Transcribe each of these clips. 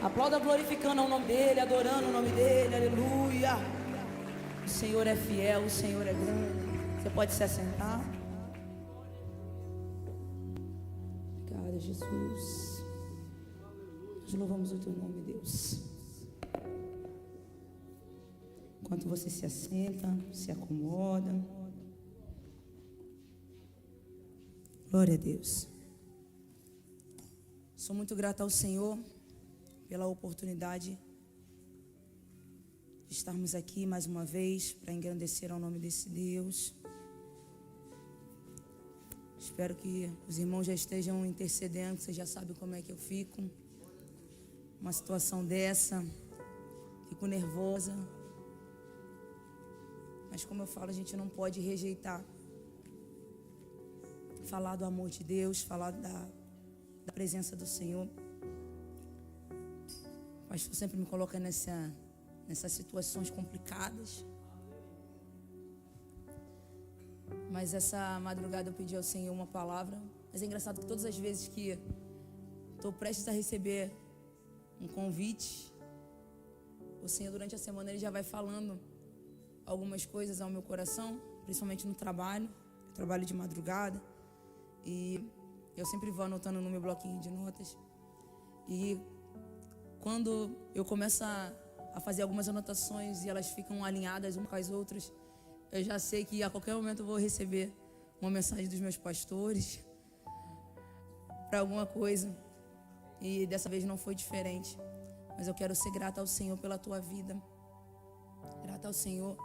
Aplauda glorificando o nome dele, adorando o nome dele, aleluia. O Senhor é fiel, o Senhor é grande. Você pode se assentar. Obrigada, Jesus. Nós louvamos o teu nome, Deus. Enquanto você se assenta, se acomoda. Glória a Deus. Sou muito grata ao Senhor pela oportunidade de estarmos aqui mais uma vez para engrandecer ao nome desse Deus. Espero que os irmãos já estejam intercedendo, vocês já sabem como é que eu fico. Uma situação dessa, fico nervosa. Mas como eu falo, a gente não pode rejeitar. Falar do amor de Deus, falar da presença do Senhor. O pastor sempre me coloca nessas situações complicadas. Mas essa madrugada eu pedi ao Senhor uma palavra. Mas é engraçado que todas as vezes que estou prestes a receber um convite, o Senhor durante a semana ele já vai falando algumas coisas ao meu coração, principalmente no trabalho. Eu trabalho de madrugada e eu sempre vou anotando no meu bloquinho de notas. E quando eu começo a fazer algumas anotações e elas ficam alinhadas umas com as outras, eu já sei que a qualquer momento eu vou receber uma mensagem dos meus pastores para alguma coisa. E dessa vez não foi diferente. Mas eu quero ser grata ao Senhor pela tua vida. Grata ao Senhor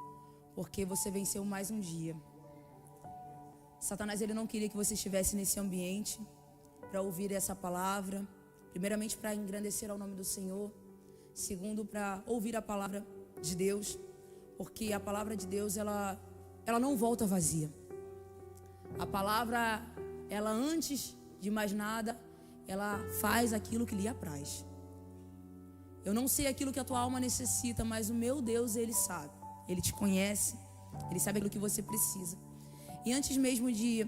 porque você venceu mais um dia. Satanás, ele não queria que você estivesse nesse ambiente para ouvir essa palavra. Primeiramente, para engrandecer ao nome do Senhor. Segundo, para ouvir a palavra de Deus. Porque a palavra de Deus, ela não volta vazia. A palavra, ela antes de mais nada, ela faz aquilo que lhe apraz. Eu não sei aquilo que a tua alma necessita, mas o meu Deus, ele sabe. Ele te conhece, ele sabe aquilo que você precisa. E antes mesmo de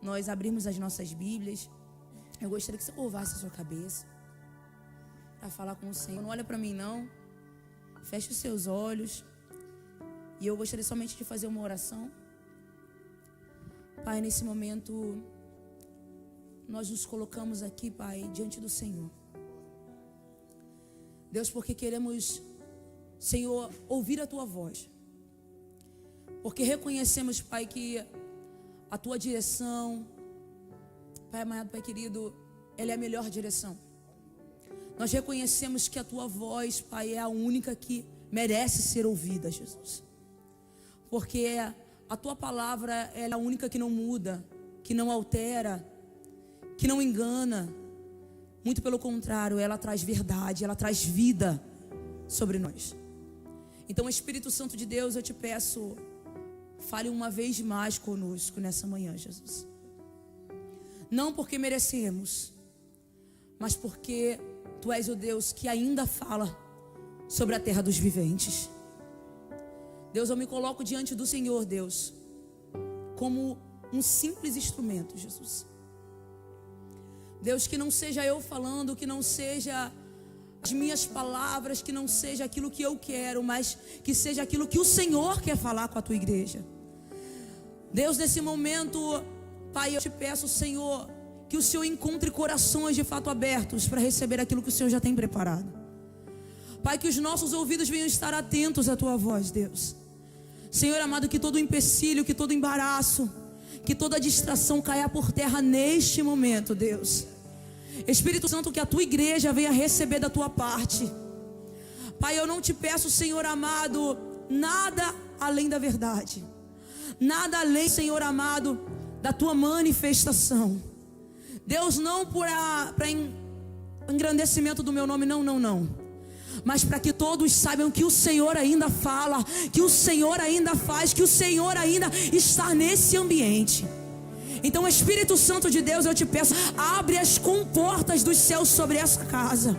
nós abrirmos as nossas Bíblias, eu gostaria que você curvasse a sua cabeça para falar com o Senhor. Não olha para mim não. Feche os seus olhos. E eu gostaria somente de fazer uma oração. Pai, nesse momento nós nos colocamos aqui, Pai, diante do Senhor. Deus, porque queremos, Senhor, ouvir a tua voz. Porque reconhecemos, Pai, que a tua direção, Pai amado, Pai querido, ela é a melhor direção. Nós reconhecemos que a tua voz, Pai, é a única que merece ser ouvida, Jesus. Porque a tua palavra é a única que não muda, que não altera, que não engana. Muito pelo contrário, ela traz verdade, ela traz vida sobre nós. Então, Espírito Santo de Deus, eu te peço, fale uma vez mais conosco nessa manhã, Jesus. Não porque merecemos, mas porque tu és o Deus que ainda fala sobre a terra dos viventes. Deus, eu me coloco diante do Senhor, Deus, como um simples instrumento, Jesus. Deus, que não seja eu falando, que não seja as minhas palavras, que não seja aquilo que eu quero, mas que seja aquilo que o Senhor quer falar com a tua igreja. Deus, nesse momento, Pai, eu te peço, Senhor, que o Senhor encontre corações de fato abertos para receber aquilo que o Senhor já tem preparado. Pai, que os nossos ouvidos venham estar atentos à tua voz, Deus. Senhor amado, que todo empecilho, que todo embaraço, que toda distração caia por terra neste momento, Deus. Espírito Santo, que a tua igreja venha receber da tua parte. Pai, eu não te peço, Senhor amado, nada além da verdade. Nada além, Senhor amado, da tua manifestação. Deus, não para engrandecimento do meu nome, não. Mas para que todos saibam que o Senhor ainda fala, que o Senhor ainda faz, que o Senhor ainda está nesse ambiente. Então, Espírito Santo de Deus, eu te peço, abre as comportas dos céus sobre essa casa.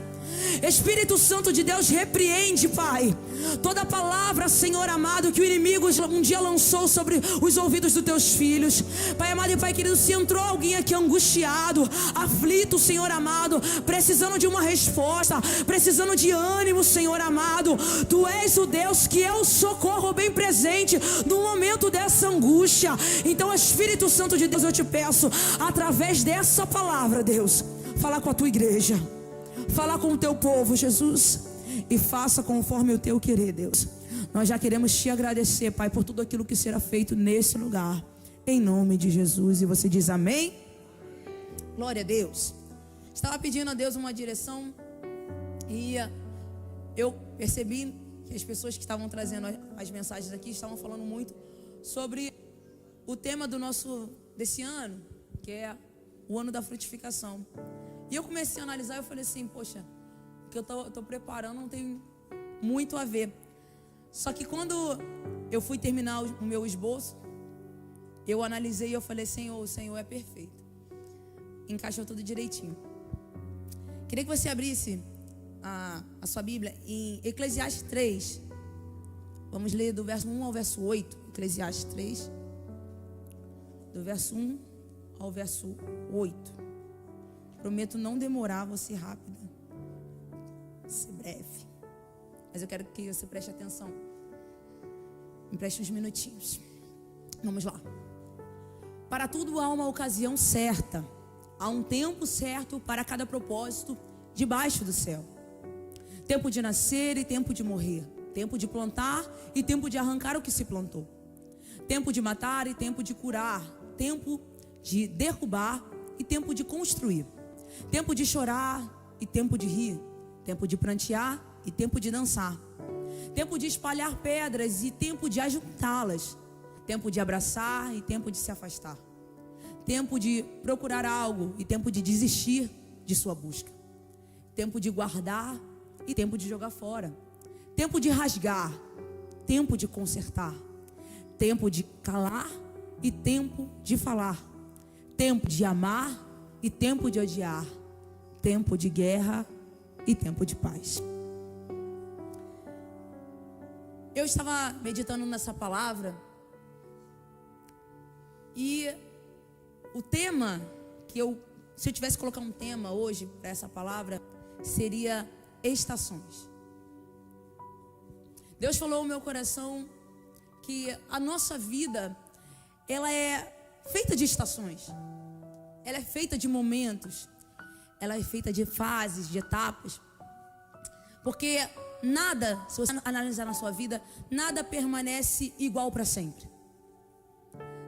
Espírito Santo de Deus, repreende, Pai, toda palavra, Senhor amado, que o inimigo um dia lançou sobre os ouvidos dos teus filhos. Pai amado e Pai querido, se entrou alguém aqui angustiado, aflito, Senhor amado, precisando de uma resposta, precisando de ânimo, Senhor amado, Tu és o Deus que é o socorro bem presente no momento dessa angústia. Então, Espírito Santo de Deus, eu te peço, através dessa palavra, Deus, fala com a Tua igreja, fala com o Teu povo, Jesus, e faça conforme o Teu querer, Deus. Nós já queremos Te agradecer, Pai, por tudo aquilo que será feito nesse lugar, em nome de Jesus. E você diz amém? Glória a Deus. Estava pedindo a Deus uma direção e eu percebi que as pessoas que estavam trazendo as mensagens aqui estavam falando muito sobre o tema desse ano, que é o ano da frutificação. E eu comecei a analisar e eu falei assim, poxa, o que eu tô preparando não tem muito a ver. Só que quando eu fui terminar o meu esboço, eu analisei e eu falei, Senhor, o Senhor é perfeito. Encaixou tudo direitinho. Queria que você abrisse a sua Bíblia em Eclesiastes 3. Vamos ler do verso 1 ao verso 8. Eclesiastes 3, do verso 1 ao verso 8. Prometo não demorar, vou ser rápida, ser breve. Mas eu quero que você preste atenção. Me preste uns minutinhos. Vamos lá. Para tudo há uma ocasião certa. Há um tempo certo para cada propósito debaixo do céu. Tempo de nascer e tempo de morrer. Tempo de plantar e tempo de arrancar o que se plantou. Tempo de matar e tempo de curar. Tempo de derrubar e tempo de construir. Tempo de chorar e tempo de rir. Tempo de prantear e tempo de dançar. Tempo de espalhar pedras e tempo de ajuntá-las. Tempo de abraçar e tempo de se afastar. Tempo de procurar algo e tempo de desistir de sua busca. Tempo de guardar e tempo de jogar fora. Tempo de rasgar, tempo de consertar. Tempo de calar e tempo de falar. Tempo de amar e tempo de odiar. Tempo de guerra e tempo de paz. Eu estava meditando nessa palavra e o tema se eu tivesse que colocar um tema hoje para essa palavra, seria estações. Deus falou ao meu coração que a nossa vida, ela é feita de estações. Ela é feita de momentos. Ela é feita de fases, de etapas. Porque nada, se você analisar na sua vida, nada permanece igual para sempre.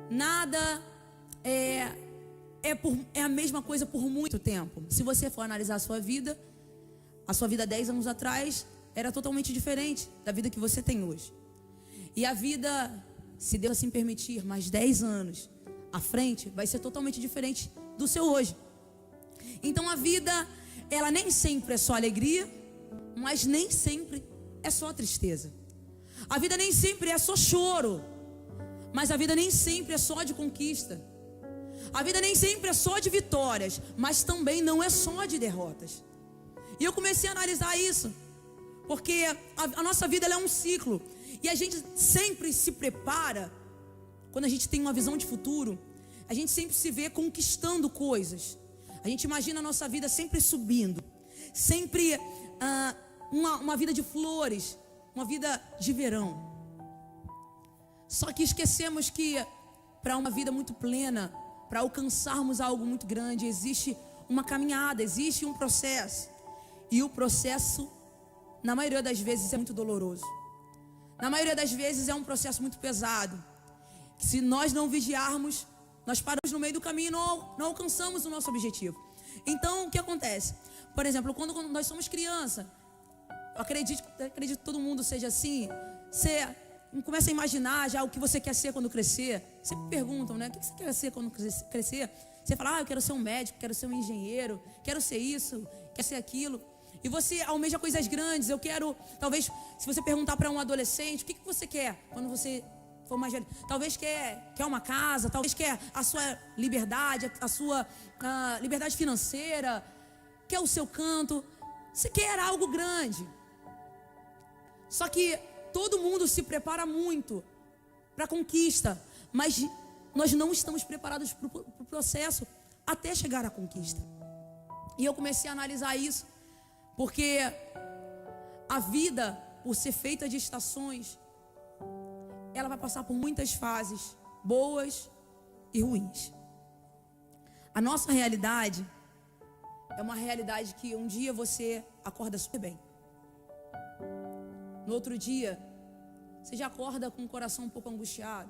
Nada é a mesma coisa por muito tempo. Se você for analisar a sua vida 10 anos atrás era totalmente diferente da vida que você tem hoje. E a vida, se Deus assim permitir, mais 10 anos à frente, vai ser totalmente diferente do seu hoje. Então a vida, ela nem sempre é só alegria, mas nem sempre é só tristeza. A vida nem sempre é só choro, mas a vida nem sempre é só de conquista. A vida nem sempre é só de vitórias, mas também não é só de derrotas. E eu comecei a analisar isso, porque a nossa vida, ela é um ciclo. E a gente sempre se prepara, quando a gente tem uma visão de futuro, a gente sempre se vê conquistando coisas. A gente imagina a nossa vida sempre subindo, sempre uma vida de flores, uma vida de verão. Só que esquecemos que para uma vida muito plena, para alcançarmos algo muito grande, existe uma caminhada, existe um processo. E o processo, na maioria das vezes, é muito doloroso. Na maioria das vezes é um processo muito pesado. Que se nós não vigiarmos, nós paramos no meio do caminho e não alcançamos o nosso objetivo. Então, o que acontece? Por exemplo, quando nós somos criança, eu acredito que todo mundo seja assim. Você começa a imaginar já o que você quer ser quando crescer. Sempre perguntam, né? O que você quer ser quando crescer? Você fala, eu quero ser um médico, quero ser um engenheiro, quero ser isso, quero ser aquilo. E você almeja coisas grandes. Eu quero, talvez, se você perguntar para um adolescente, o que você quer quando você for mais velho? Talvez quer uma casa, talvez quer a sua liberdade, a sua liberdade financeira, quer o seu canto. Você quer algo grande. Só que todo mundo se prepara muito para a conquista, mas nós não estamos preparados para o processo até chegar à conquista. E eu comecei a analisar isso, porque a vida, por ser feita de estações, ela vai passar por muitas fases, boas e ruins. A nossa realidade é uma realidade que um dia você acorda super bem. No outro dia, você já acorda com o coração um pouco angustiado.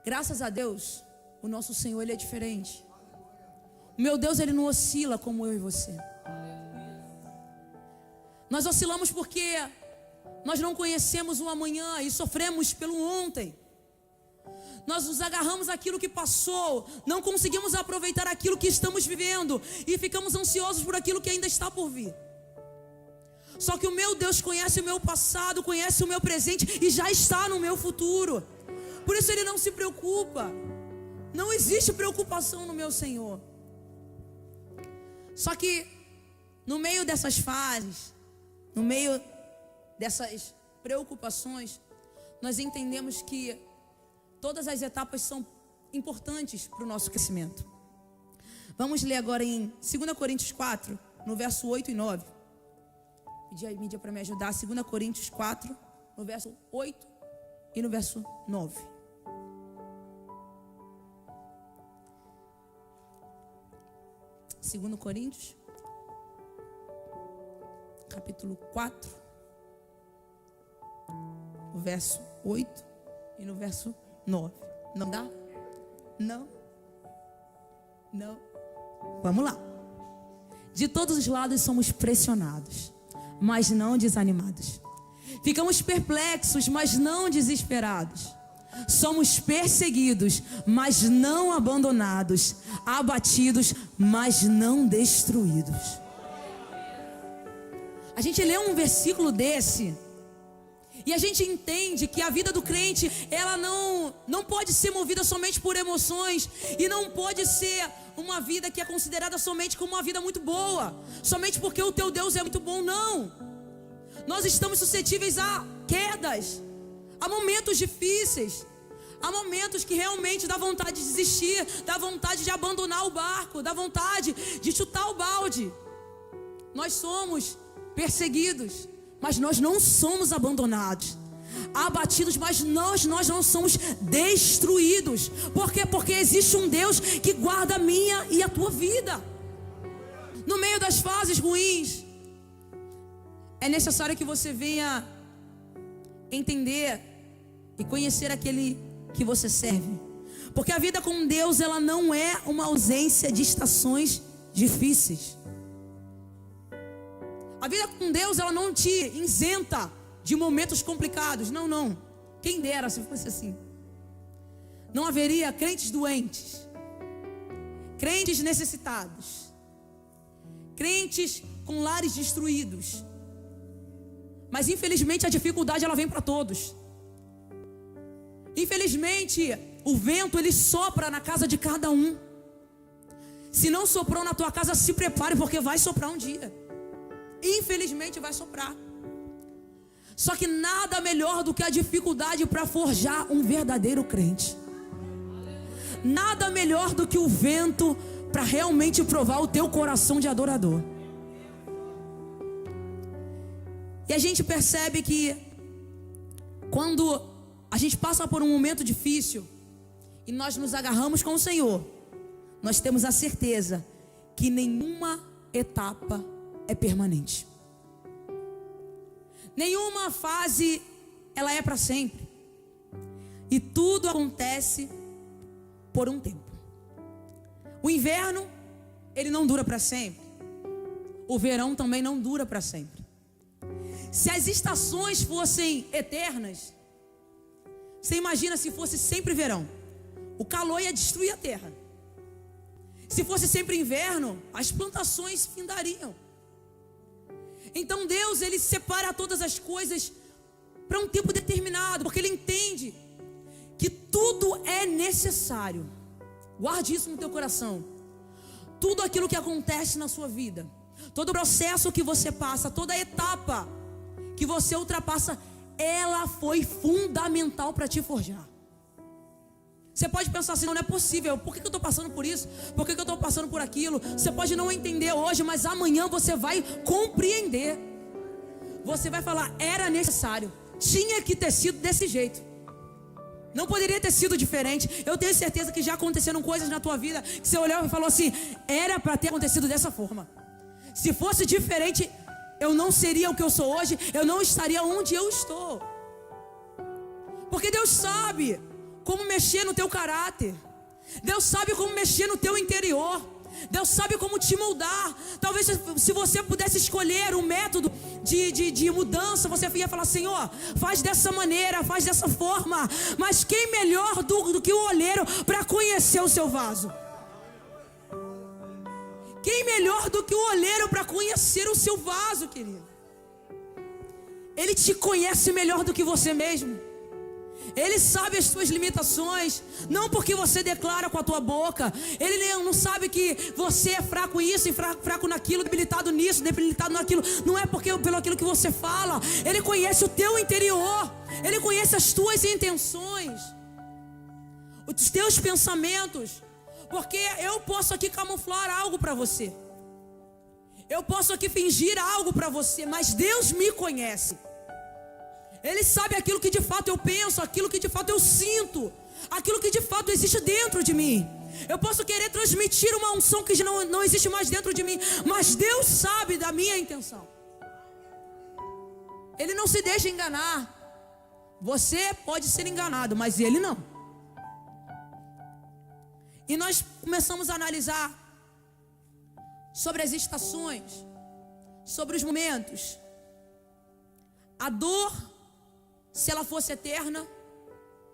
Graças a Deus, o nosso Senhor, Ele é diferente. O meu Deus, Ele não oscila como eu e você. Nós oscilamos porque nós não conhecemos o amanhã e sofremos pelo ontem. Nós nos agarramos àquilo que passou, não conseguimos aproveitar aquilo que estamos vivendo e ficamos ansiosos por aquilo que ainda está por vir. Só que o meu Deus conhece o meu passado, conhece o meu presente e já está no meu futuro. Por isso Ele não se preocupa. Não existe preocupação no meu Senhor. Só que no meio dessas fases, no meio dessas preocupações, nós entendemos que todas as etapas são importantes para o nosso crescimento. Vamos ler agora em 2 Coríntios 4, no verso 8 e 9. Pedi a mídia para me ajudar. 2 Coríntios 4, no verso 8 e no verso 9. Segundo Coríntios, capítulo 4, no verso 8 e no verso 9. Não dá? Não? Não? Vamos lá. De todos os lados somos pressionados, mas não desanimados. Ficamos perplexos, mas não desesperados. Somos perseguidos, mas não abandonados. Abatidos, mas não destruídos. A gente lê um versículo desse e a gente entende que a vida do crente, ela não pode ser movida somente por emoções, e não pode ser uma vida que é considerada somente como uma vida muito boa, somente porque o teu Deus é muito bom. Não. Nós estamos suscetíveis a quedas, a momentos difíceis, há momentos que realmente dá vontade de desistir, dá vontade de abandonar o barco, dá vontade de chutar o balde. Nós somos perseguidos, mas nós não somos abandonados. Abatidos, mas nós não somos destruídos. Por quê? Porque existe um Deus que guarda a minha e a tua vida. No meio das fases ruins, é necessário que você venha entender e conhecer aquele que você serve. Porque a vida com Deus, ela não é uma ausência de estações difíceis. A vida com Deus, ela não te isenta de momentos complicados. Não, não. Quem dera se fosse assim. Não haveria crentes doentes, crentes necessitados, crentes com lares destruídos. Mas infelizmente a dificuldade, ela vem para todos. Infelizmente o vento, ele sopra na casa de cada um. Se não soprou na tua casa, se prepare, porque vai soprar um dia. Infelizmente vai soprar. Só que nada melhor do que a dificuldade para forjar um verdadeiro crente. Nada melhor do que o vento para realmente provar o teu coração de adorador. E a gente percebe que quando a gente passa por um momento difícil e nós nos agarramos com o Senhor, nós temos a certeza que nenhuma etapa é permanente. Nenhuma fase, ela é para sempre. E tudo acontece por um tempo. O inverno, ele não dura para sempre. O verão também não dura para sempre. Se as estações fossem eternas, você imagina se fosse sempre verão. O calor ia destruir a terra. Se fosse sempre inverno, as plantações findariam. Então Deus, ele separa todas as coisas para um tempo determinado, porque ele entende que tudo é necessário. Guarde isso no teu coração. tudo aquilo que acontece na sua vida, todo o processo que você passa, toda etapa que você ultrapassa, ela foi fundamental para te forjar. Você pode pensar assim, não é possível, por que eu estou passando por isso? Por que eu estou passando por aquilo? Você pode não entender hoje, mas amanhã você vai compreender. Você vai falar, era necessário, tinha que ter sido desse jeito, não poderia ter sido diferente. Eu tenho certeza que já aconteceram coisas na tua vida que você olhou e falou assim, era para ter acontecido dessa forma. Se fosse diferente, eu não seria o que eu sou hoje, eu não estaria onde eu estou. Porque Deus sabe como mexer no teu caráter, Deus sabe como mexer no teu interior, Deus sabe como te moldar. Talvez se você pudesse escolher um método de mudança, você ia falar, Senhor, faz dessa maneira, faz dessa forma. Mas quem melhor do que o olheiro para conhecer o seu vaso? Quem melhor do que o olheiro para conhecer o seu vaso, querido? Ele te conhece melhor do que você mesmo. Ele sabe as suas limitações, não porque você declara com a tua boca. Ele não sabe que você é fraco nisso e fraco naquilo, debilitado nisso, debilitado naquilo. Não é pelo aquilo que você fala. Ele conhece o teu interior. Ele conhece as tuas intenções, os teus pensamentos. Porque eu posso aqui camuflar algo para você, eu posso aqui fingir algo para você, mas Deus me conhece. Ele sabe aquilo que de fato eu penso, aquilo que de fato eu sinto, aquilo que de fato existe dentro de mim. Eu posso querer transmitir uma unção que já não existe mais dentro de mim, mas Deus sabe da minha intenção. Ele não se deixa enganar. Você pode ser enganado, mas Ele não. E nós começamos a analisar sobre as estações, sobre os momentos. A dor, se ela fosse eterna,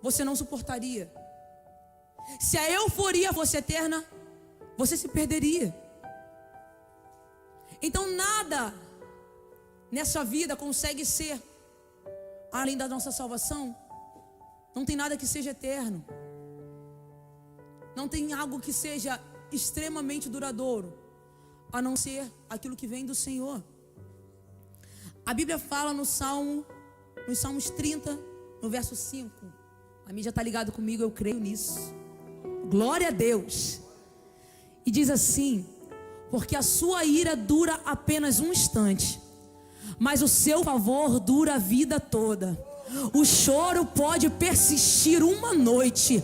você não suportaria. Se a euforia fosse eterna, você se perderia. Então nada nessa vida consegue ser, além da nossa salvação, não tem nada que seja eterno. Não tem algo que seja extremamente duradouro, a não ser aquilo que vem do Senhor. A Bíblia fala nos Salmos 30, no verso 5. A mídia está ligado comigo, eu creio nisso. Glória a Deus. E diz assim: porque a sua ira dura apenas um instante, mas o seu favor dura a vida toda. O choro pode persistir uma noite,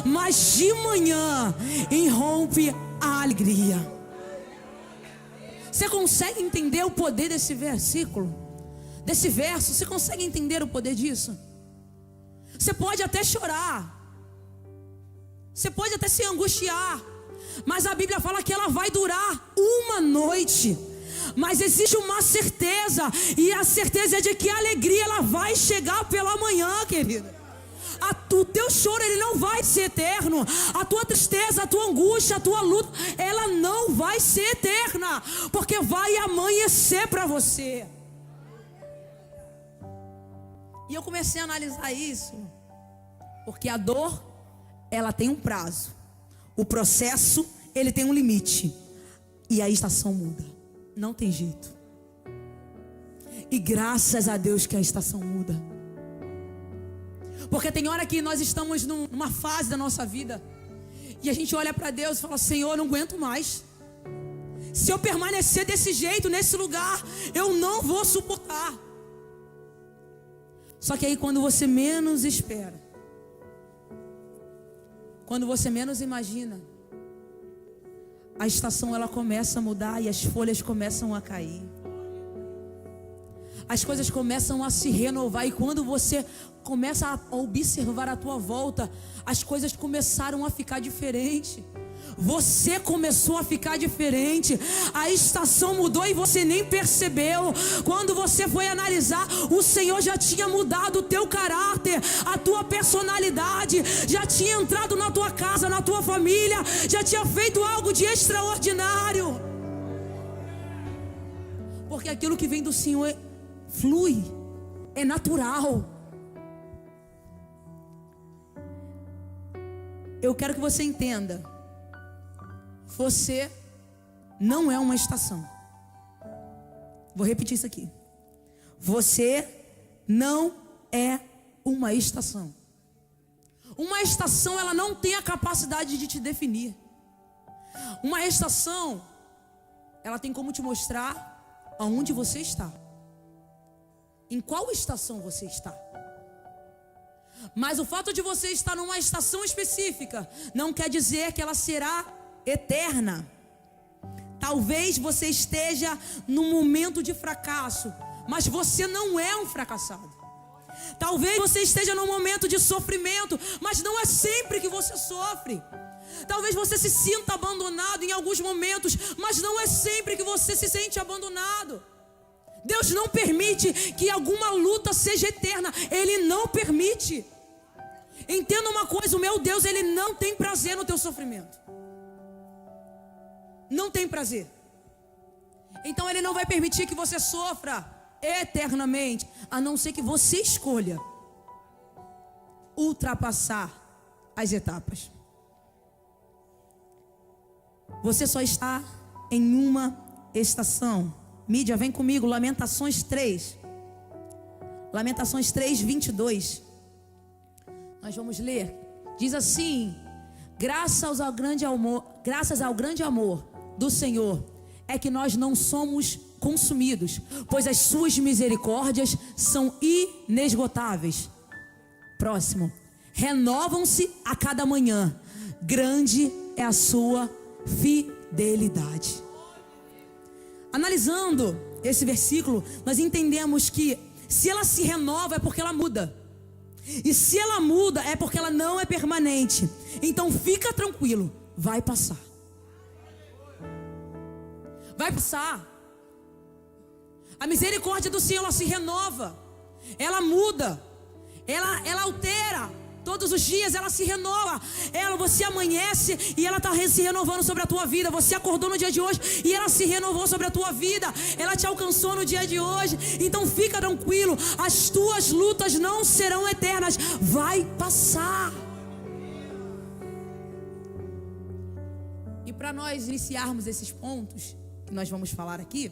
mas de manhã irrompe a alegria. Você consegue entender o poder desse versículo? Desse verso? Você consegue entender o poder disso? Você pode até chorar, você pode até se angustiar, mas a Bíblia fala que ela vai durar uma noite. Mas existe uma certeza, e a certeza é de que a alegria ela vai chegar pela manhã, querida. O teu choro ele não vai ser eterno. A tua tristeza, a tua angústia, a tua luta, ela não vai ser eterna, porque vai amanhecer para você. E eu comecei a analisar isso, porque a dor, ela tem um prazo, o processo, ele tem um limite, e a estação muda. Não tem jeito. E graças a Deus que a estação muda. Porque tem hora que nós estamos numa fase da nossa vida e a gente olha para Deus e fala: Senhor, eu não aguento mais. Se eu permanecer desse jeito, nesse lugar, eu não vou suportar. Só que aí quando você menos espera, quando você menos imagina, a estação ela começa a mudar e as folhas começam a cair. As coisas começam a se renovar, e quando você começa a observar a tua volta, as coisas começaram a ficar diferentes. Você começou a ficar diferente. A estação mudou e você nem percebeu. Quando você foi analisar, o Senhor já tinha mudado o teu caráter, a tua personalidade, já tinha entrado na tua casa, na tua família, já tinha feito algo de extraordinário. Porque aquilo que vem do Senhor flui, é natural. Eu quero que você entenda: você não é uma estação. Vou repetir isso aqui. Você não é uma estação. Uma estação, ela não tem a capacidade de te definir. Uma estação, ela tem como te mostrar aonde você está. Em qual estação você está. Mas o fato de você estar numa estação específica não quer dizer que ela será eterna. Talvez você esteja num momento de fracasso, mas você não é um fracassado. Talvez você esteja num momento de sofrimento, mas não é sempre que você sofre. Talvez você se sinta abandonado em alguns momentos, mas não é sempre que você se sente abandonado. Deus não permite que alguma luta seja eterna. Ele não permite. Entenda uma coisa, o meu Deus, Ele não tem prazer no teu sofrimento. Não tem prazer. Então Ele não vai permitir que você sofra eternamente, a não ser que você escolha ultrapassar as etapas. Você só está em uma estação. Mídia, vem comigo, Lamentações 3. Lamentações 3, 22. Nós vamos ler. Diz assim: graças ao grande amor do Senhor é que nós não somos consumidos, pois as suas misericórdias são inesgotáveis. Próximo. Renovam-se a cada manhã. Grande é a sua fidelidade. Analisando esse versículo, nós entendemos que se ela se renova é porque ela muda. E se ela muda é porque ela não é permanente. Então fica tranquilo, vai passar. Vai passar. A misericórdia do Senhor, ela se renova. Ela muda. Ela altera. Todos os dias ela se renova. Você amanhece e ela está se renovando sobre a tua vida. Você acordou no dia de hoje e ela se renovou sobre a tua vida. Ela te alcançou no dia de hoje. Então fica tranquilo, as tuas lutas não serão eternas. Vai passar. E para nós iniciarmos esses pontos que nós vamos falar aqui,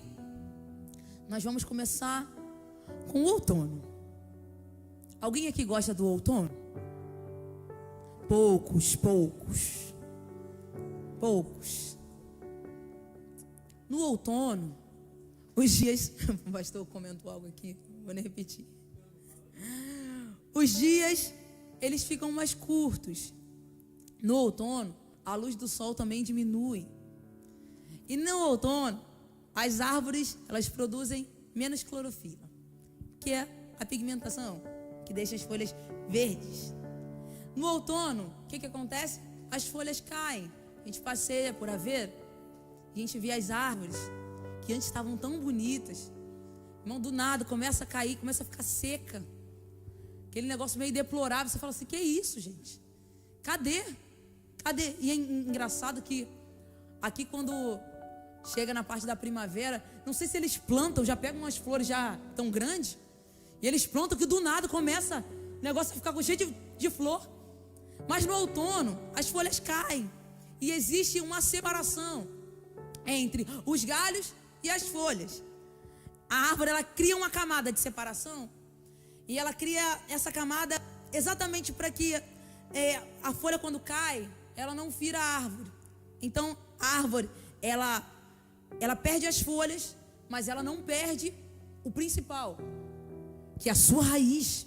nós vamos começar com o outono. Alguém aqui gosta do outono? Poucos. No outono, os dias... O pastor comentou algo aqui, vou nem repetir. Os dias, eles ficam mais curtos. No outono, a luz do sol também diminui. E no outono, as árvores, elas produzem menos clorofila, que é a pigmentação, que deixa as folhas verdes. No outono, o que acontece? As folhas caem. A gente passeia por Aveiro e a gente vê as árvores que antes estavam tão bonitas. Irmão, do nada começa a cair, começa a ficar seca. Aquele negócio meio deplorável. Você fala assim, que é isso, gente? Cadê? E é engraçado que aqui quando chega na parte da primavera, não sei se eles plantam, já pegam umas flores já tão grandes, e eles plantam que do nada começa o negócio a ficar cheio de flor. Mas no outono, as folhas caem. E existe uma separação entre os galhos e as folhas. A árvore, ela cria uma camada de separação. E ela cria essa camada exatamente para que a folha, quando cai, ela não fira a árvore. Então, a árvore, ela perde as folhas, mas ela não perde o principal, que é a sua raiz.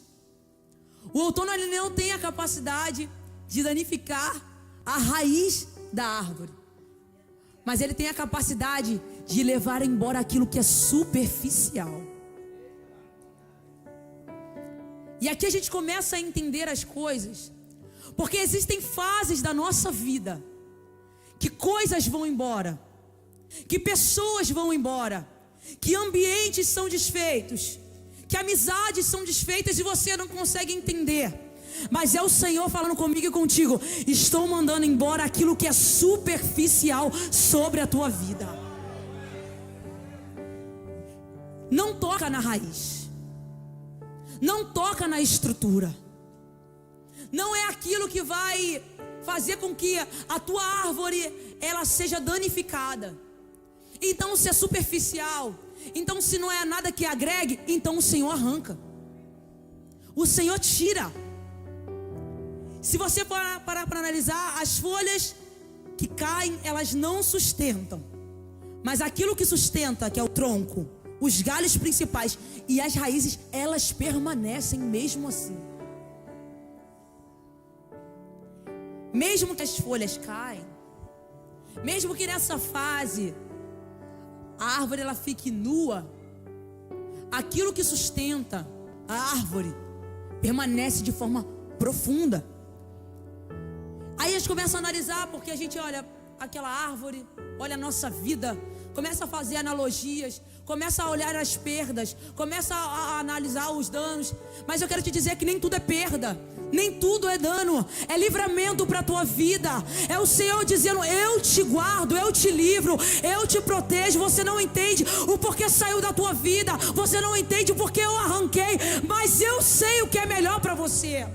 O outono, ele não tem a capacidade de danificar a raiz da árvore, mas ele tem a capacidade de levar embora aquilo que é superficial. E aqui a gente começa a entender as coisas, porque existem fases da nossa vida que coisas vão embora, que pessoas vão embora, que ambientes são desfeitos, que amizades são desfeitas e você não consegue entender. Mas é o Senhor falando comigo e contigo: estou mandando embora aquilo que é superficial sobre a tua vida. Não toca na raiz, não toca na estrutura. Não é aquilo que vai fazer com que a tua árvore ela seja danificada. Então se é superficial, então se não é nada que agregue, então o Senhor arranca. O Senhor tira. Se você parar para analisar, as folhas que caem, elas não sustentam. Mas aquilo que sustenta, que é o tronco, os galhos principais e as raízes, elas permanecem mesmo assim. Mesmo que as folhas caem, mesmo que nessa fase a árvore ela fique nua, aquilo que sustenta a árvore permanece de forma profunda. Aí a gente começa a analisar, porque a gente olha aquela árvore, olha a nossa vida, começa a fazer analogias, começa a olhar as perdas, começa a analisar os danos. Mas eu quero te dizer que nem tudo é perda, nem tudo é dano, é livramento para a tua vida. É o Senhor dizendo: eu te guardo, eu te livro, eu te protejo. Você não entende o porquê saiu da tua vida, você não entende o porquê eu arranquei, mas eu sei o que é melhor para você.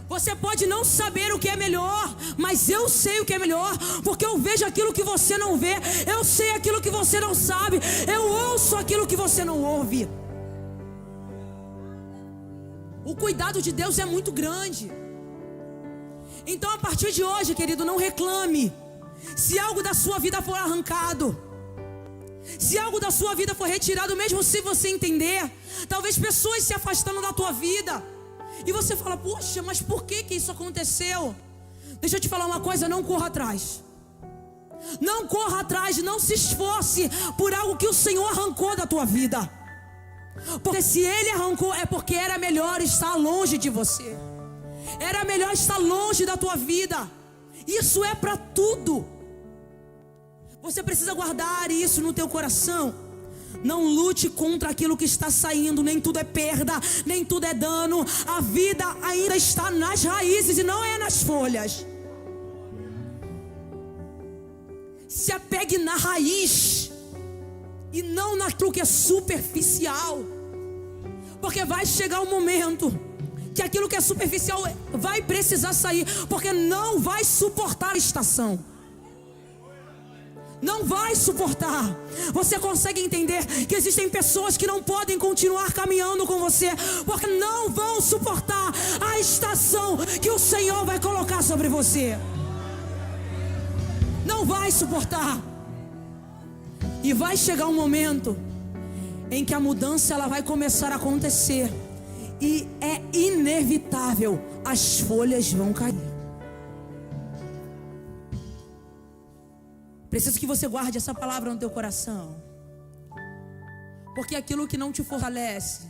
Você pode não saber o que é melhor, mas eu sei o que é melhor, porque eu vejo aquilo que você não vê, eu sei aquilo que você não sabe, eu ouço aquilo que você não ouve. O cuidado de Deus é muito grande. Então, a partir de hoje, querido, não reclame. Se algo da sua vida for arrancado, se algo da sua vida for retirado, mesmo se você entender, talvez pessoas se afastando da tua vida, e você fala: poxa, mas por que isso aconteceu? Deixa eu te falar uma coisa: não corra atrás. Não corra atrás, não se esforce por algo que o Senhor arrancou da tua vida. Porque se Ele arrancou, é porque era melhor estar longe de você. Era melhor estar longe da tua vida. Isso é para tudo. Você precisa guardar isso no teu coração. Não lute contra aquilo que está saindo. Nem tudo é perda, nem tudo é dano. A vida ainda está nas raízes e não é nas folhas. Se apegue na raiz e não naquilo que é superficial. Porque vai chegar um momento que aquilo que é superficial vai precisar sair, porque não vai suportar a estação. Não vai suportar. Você consegue entender que existem pessoas que não podem continuar caminhando com você, porque não vão suportar a estação que o Senhor vai colocar sobre você. Não vai suportar. E vai chegar um momento em que a mudança ela vai começar a acontecer, e é inevitável, as folhas vão cair. Preciso que você guarde essa palavra no teu coração, porque aquilo que não te fortalece,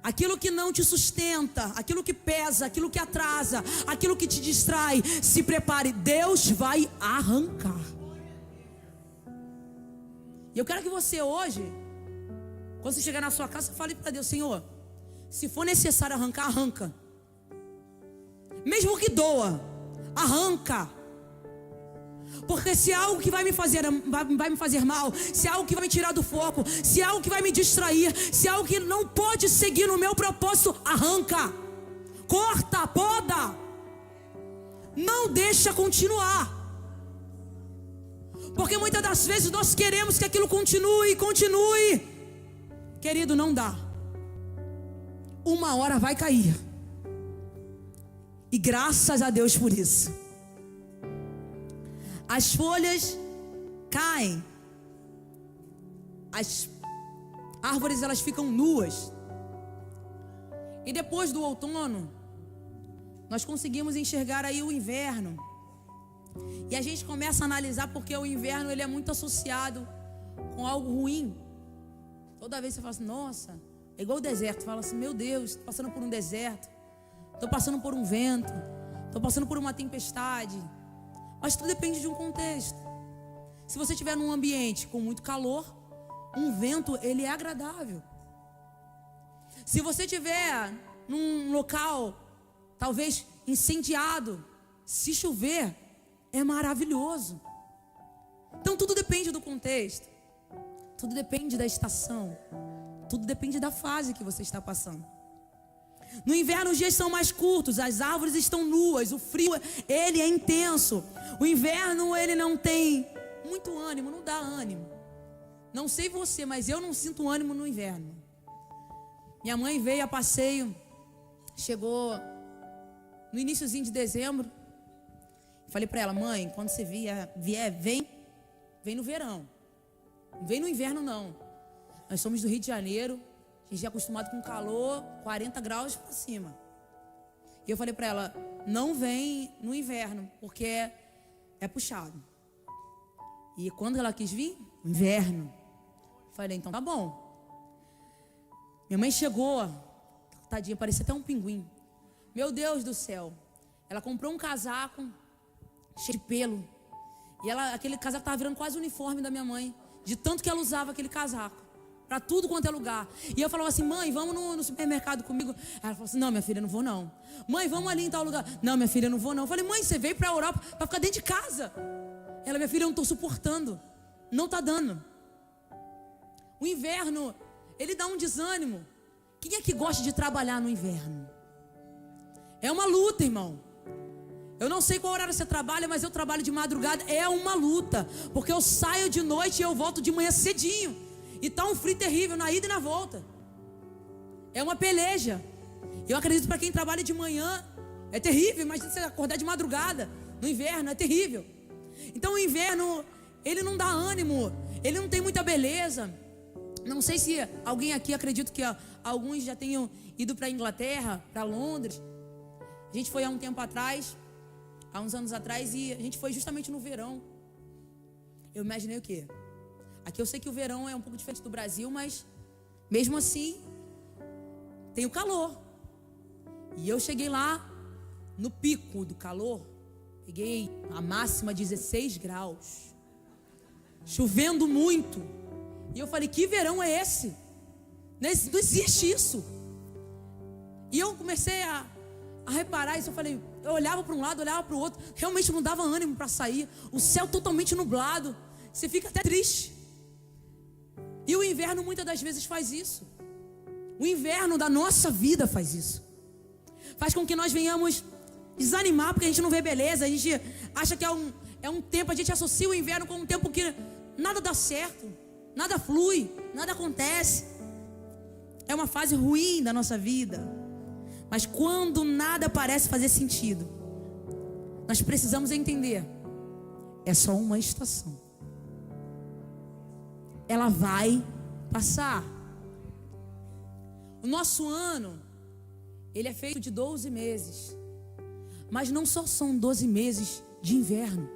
aquilo que não te sustenta, aquilo que pesa, aquilo que atrasa, aquilo que te distrai, se prepare, Deus vai arrancar. E eu quero que você hoje, quando você chegar na sua casa, fale para Deus: Senhor, se for necessário arrancar, arranca. Mesmo que doa, arranca. Porque se é algo que vai me fazer mal, se é algo que vai me tirar do foco, se é algo que vai me distrair, se é algo que não pode seguir no meu propósito, arranca. Corta, poda. Não deixa continuar. Porque muitas das vezes nós queremos que aquilo continue. Querido, não dá. Uma hora vai cair. E graças a Deus por isso. As folhas caem. As árvores elas ficam nuas. E depois do outono, nós conseguimos enxergar aí o inverno. E a gente começa a analisar, porque o inverno ele é muito associado com algo ruim. Toda vez você fala assim: nossa, é igual o deserto. Fala assim: meu Deus, estou passando por um deserto, estou passando por um vento, estou passando por uma tempestade. Mas tudo depende de um contexto. Se você estiver num ambiente com muito calor, um vento ele é agradável. Se você estiver num local talvez incendiado, se chover, é maravilhoso. Então tudo depende do contexto, tudo depende da estação, tudo depende da fase que você está passando. No inverno os dias são mais curtos, as árvores estão nuas, o frio ele é intenso. O inverno ele não tem muito ânimo, não dá ânimo. Não sei você, mas eu não sinto ânimo no inverno. Minha mãe veio a passeio, chegou no iniciozinho de dezembro. Falei para ela: mãe, quando você vier, vem no verão. Não vem no inverno, não. Nós somos do Rio de Janeiro, a gente é acostumado com calor, 40 graus para cima. E eu falei para ela: não vem no inverno, porque é puxado. E quando ela quis vir? Inverno. Falei: então tá bom. Minha mãe chegou, tadinha, parecia até um pinguim. Meu Deus do céu. Ela comprou um casaco cheio de pelo. E aquele casaco estava virando quase o uniforme da minha mãe, de tanto que ela usava aquele casaco para tudo quanto é lugar. E eu falava assim: mãe, vamos no supermercado comigo? Ela falou assim: não, minha filha, não vou não. Mãe, vamos ali em tal lugar? Não, minha filha, não vou não. Eu falei: mãe, você veio para a Europa para ficar dentro de casa. Ela: minha filha, eu não estou suportando. Não está dando. O inverno, ele dá um desânimo. Quem é que gosta de trabalhar no inverno? É uma luta, irmão. Eu não sei qual horário você trabalha, mas eu trabalho de madrugada. É uma luta, porque eu saio de noite e eu volto de manhã cedinho. E tá um frio terrível na ida e na volta. É uma peleja. Eu acredito que para quem trabalha de manhã é terrível. Imagina você acordar de madrugada no inverno, é terrível. Então o inverno, ele não dá ânimo, ele não tem muita beleza. Não sei se alguém aqui, acredito que alguns já tenham ido para a Inglaterra, para Londres. A gente foi há um tempo atrás, há uns anos atrás, e a gente foi justamente no verão. Eu imaginei o quê? Aqui eu sei que o verão é um pouco diferente do Brasil, mas mesmo assim tem o calor. E eu cheguei lá no pico do calor, peguei a máxima 16 graus, chovendo muito. E eu falei: que verão é esse? Não existe isso. E eu comecei a reparar isso. Eu falei, eu olhava para um lado, olhava para o outro, realmente não dava ânimo para sair. O céu totalmente nublado, você fica até triste. E o inverno muitas das vezes faz isso. O inverno da nossa vida faz isso. Faz com que nós venhamos desanimar, porque a gente não vê beleza. A gente acha que é um tempo, a gente associa o inverno com um tempo que nada dá certo, nada flui, nada acontece. É uma fase ruim da nossa vida. Mas quando nada parece fazer sentido, nós precisamos entender: é só uma estação. Ela vai passar. O nosso ano, ele é feito de 12 meses. Mas não só são 12 meses de inverno.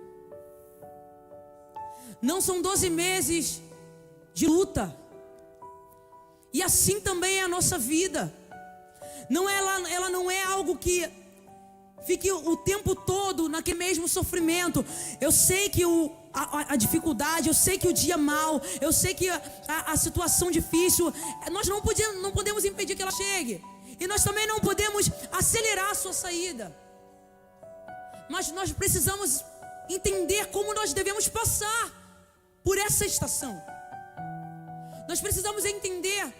Não são 12 meses de luta. E assim também é a nossa vida. Ela não é algo que fique o tempo todo naquele mesmo sofrimento. Eu sei que a dificuldade, eu sei que o dia mau, eu sei que a situação difícil, nós não podemos impedir que ela chegue. E nós também não podemos acelerar a sua saída. Mas nós precisamos entender como nós devemos passar por essa estação. Nós precisamos entender.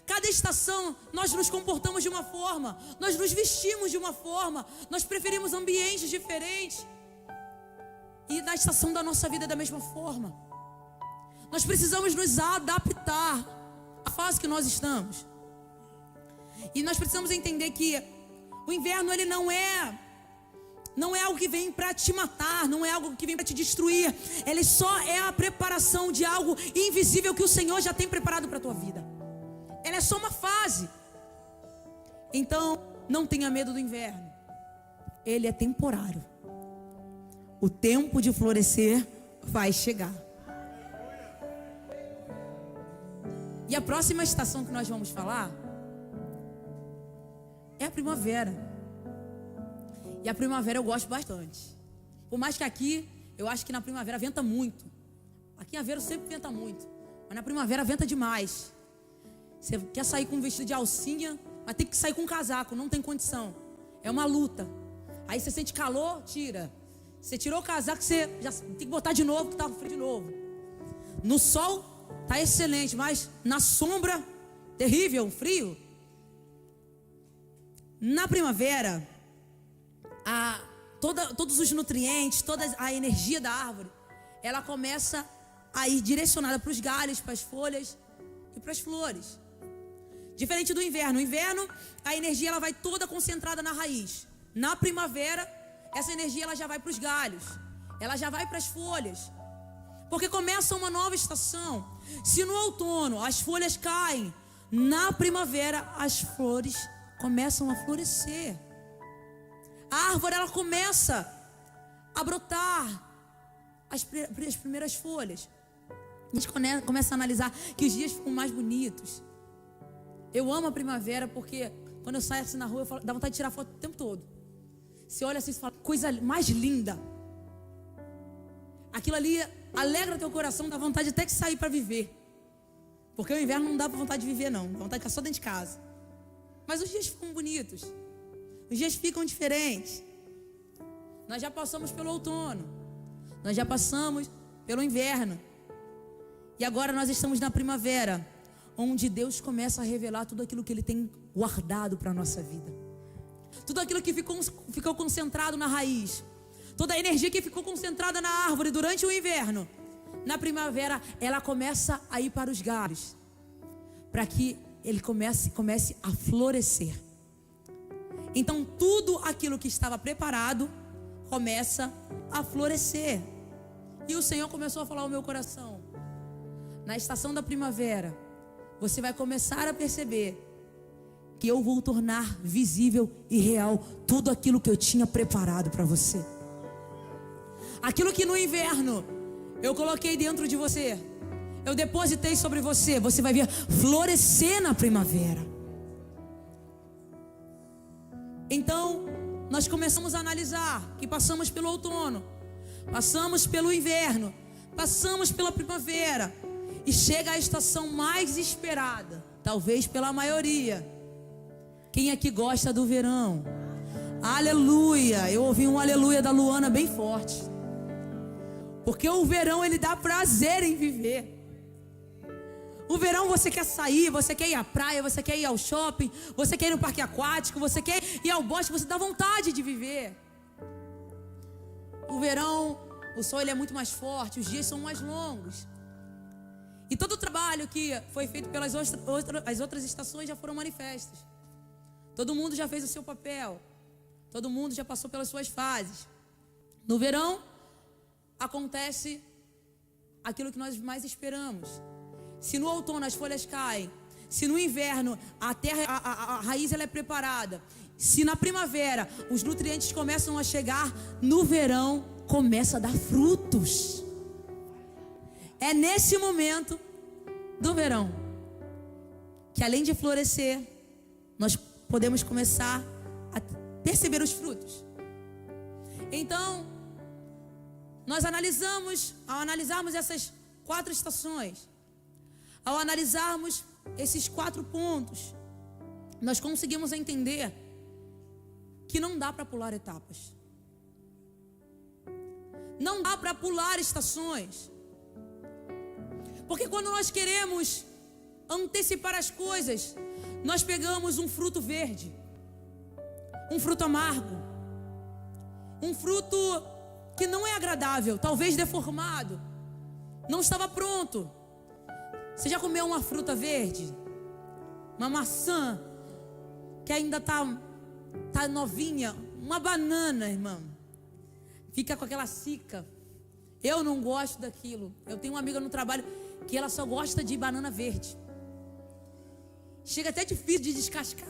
Cada estação nós nos comportamos de uma forma, nós nos vestimos de uma forma, nós preferimos ambientes diferentes. E na estação da nossa vida é da mesma forma. Nós precisamos nos adaptar à fase que nós estamos. E nós precisamos entender que o inverno, ele não é algo que vem para te matar, não é algo que vem para te destruir. Ele só é a preparação de algo invisível que o Senhor já tem preparado para a tua vida. Ela é só uma fase. Então, não tenha medo do inverno. Ele é temporário. O tempo de florescer vai chegar. E a próxima estação que nós vamos falar é a primavera. E a primavera eu gosto bastante. Por mais que aqui, eu acho que na primavera venta muito. Aqui em Aveiro sempre venta muito, mas na primavera venta demais. Você quer sair com um vestido de alcinha, mas tem que sair com um casaco, não tem condição. É uma luta. Aí você sente calor, tira. Você tirou o casaco, você já tem que botar de novo, que tá frio de novo. No sol, tá excelente, mas na sombra, terrível, frio. Na primavera, todos os nutrientes, toda a energia da árvore, ela começa a ir direcionada para os galhos, para as folhas e para as flores. Diferente do inverno. No inverno, a energia ela vai toda concentrada na raiz. Na primavera, essa energia ela já vai para os galhos, ela já vai para as folhas, porque começa uma nova estação. Se no outono as folhas caem, na primavera as flores começam a florescer. A árvore ela começa a brotar as primeiras folhas. A gente começa a analisar que os dias ficam mais bonitos. Eu amo a primavera porque quando eu saio assim na rua, dá vontade de tirar foto o tempo todo. Você olha assim e fala, coisa mais linda. Aquilo ali alegra teu coração, dá vontade até de sair para viver. Porque o inverno não dá vontade de viver não, dá vontade de ficar só dentro de casa. Mas os dias ficam bonitos, os dias ficam diferentes. Nós já passamos pelo outono, nós já passamos pelo inverno. E agora nós estamos na primavera, onde Deus começa a revelar tudo aquilo que Ele tem guardado para a nossa vida. Tudo aquilo que ficou concentrado na raiz. Toda a energia que ficou concentrada na árvore durante o inverno. Na primavera, ela começa a ir para os galhos. Para que ele comece a florescer. Então, tudo aquilo que estava preparado começa a florescer. E o Senhor começou a falar ao meu coração. Na estação da primavera, você vai começar a perceber que eu vou tornar visível e real tudo aquilo que eu tinha preparado para você. Aquilo que no inverno eu coloquei dentro de você, eu depositei sobre você, você vai ver florescer na primavera. Então, nós começamos a analisar que passamos pelo outono, passamos pelo inverno, passamos pela primavera, e chega a estação mais esperada, talvez pela maioria. Quem aqui gosta do verão? Aleluia! Eu ouvi um aleluia da Luana bem forte. Porque o verão ele dá prazer em viver. O verão você quer sair, você quer ir à praia, você quer ir ao shopping, você quer ir no parque aquático, você quer ir ao bosque, você dá vontade de viver. O verão, o sol ele é muito mais forte, os dias são mais longos. E todo o trabalho que foi feito pelas as outras estações já foram manifestos. Todo mundo já fez o seu papel. Todo mundo já passou pelas suas fases. No verão, acontece aquilo que nós mais esperamos. Se no outono as folhas caem, se no inverno a terra, a raiz ela é preparada, se na primavera os nutrientes começam a chegar, no verão começa a dar frutos. É nesse momento do verão que, além de florescer, nós podemos começar a perceber os frutos. Então, nós ao analisarmos essas 4 estações, ao analisarmos esses 4 pontos, nós conseguimos entender que não dá para pular etapas. Não dá para pular estações. Porque quando nós queremos antecipar as coisas, nós pegamos um fruto verde, um fruto amargo, um fruto que não é agradável, talvez deformado, não estava pronto. Você já comeu uma fruta verde? Uma maçã que ainda está novinha, uma banana, irmão, fica com aquela cica. Eu não gosto daquilo. Eu tenho uma amiga no trabalho que ela só gosta de banana verde. Chega até difícil de descascar.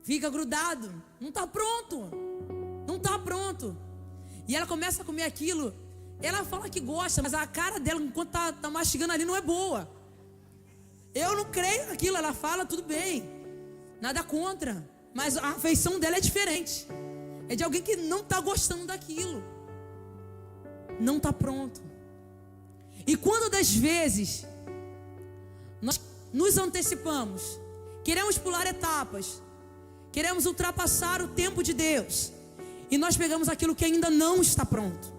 Fica grudado. Não está pronto. Não está pronto. E ela começa a comer aquilo. Ela fala que gosta, mas a cara dela enquanto tá mastigando ali não é boa. Eu não creio naquilo. Ela fala, tudo bem, nada contra, mas a afeição dela é diferente. É de alguém que não está gostando daquilo. Não está pronto. E quando das vezes nós nos antecipamos, queremos pular etapas, queremos ultrapassar o tempo de Deus, e nós pegamos aquilo que ainda não está pronto.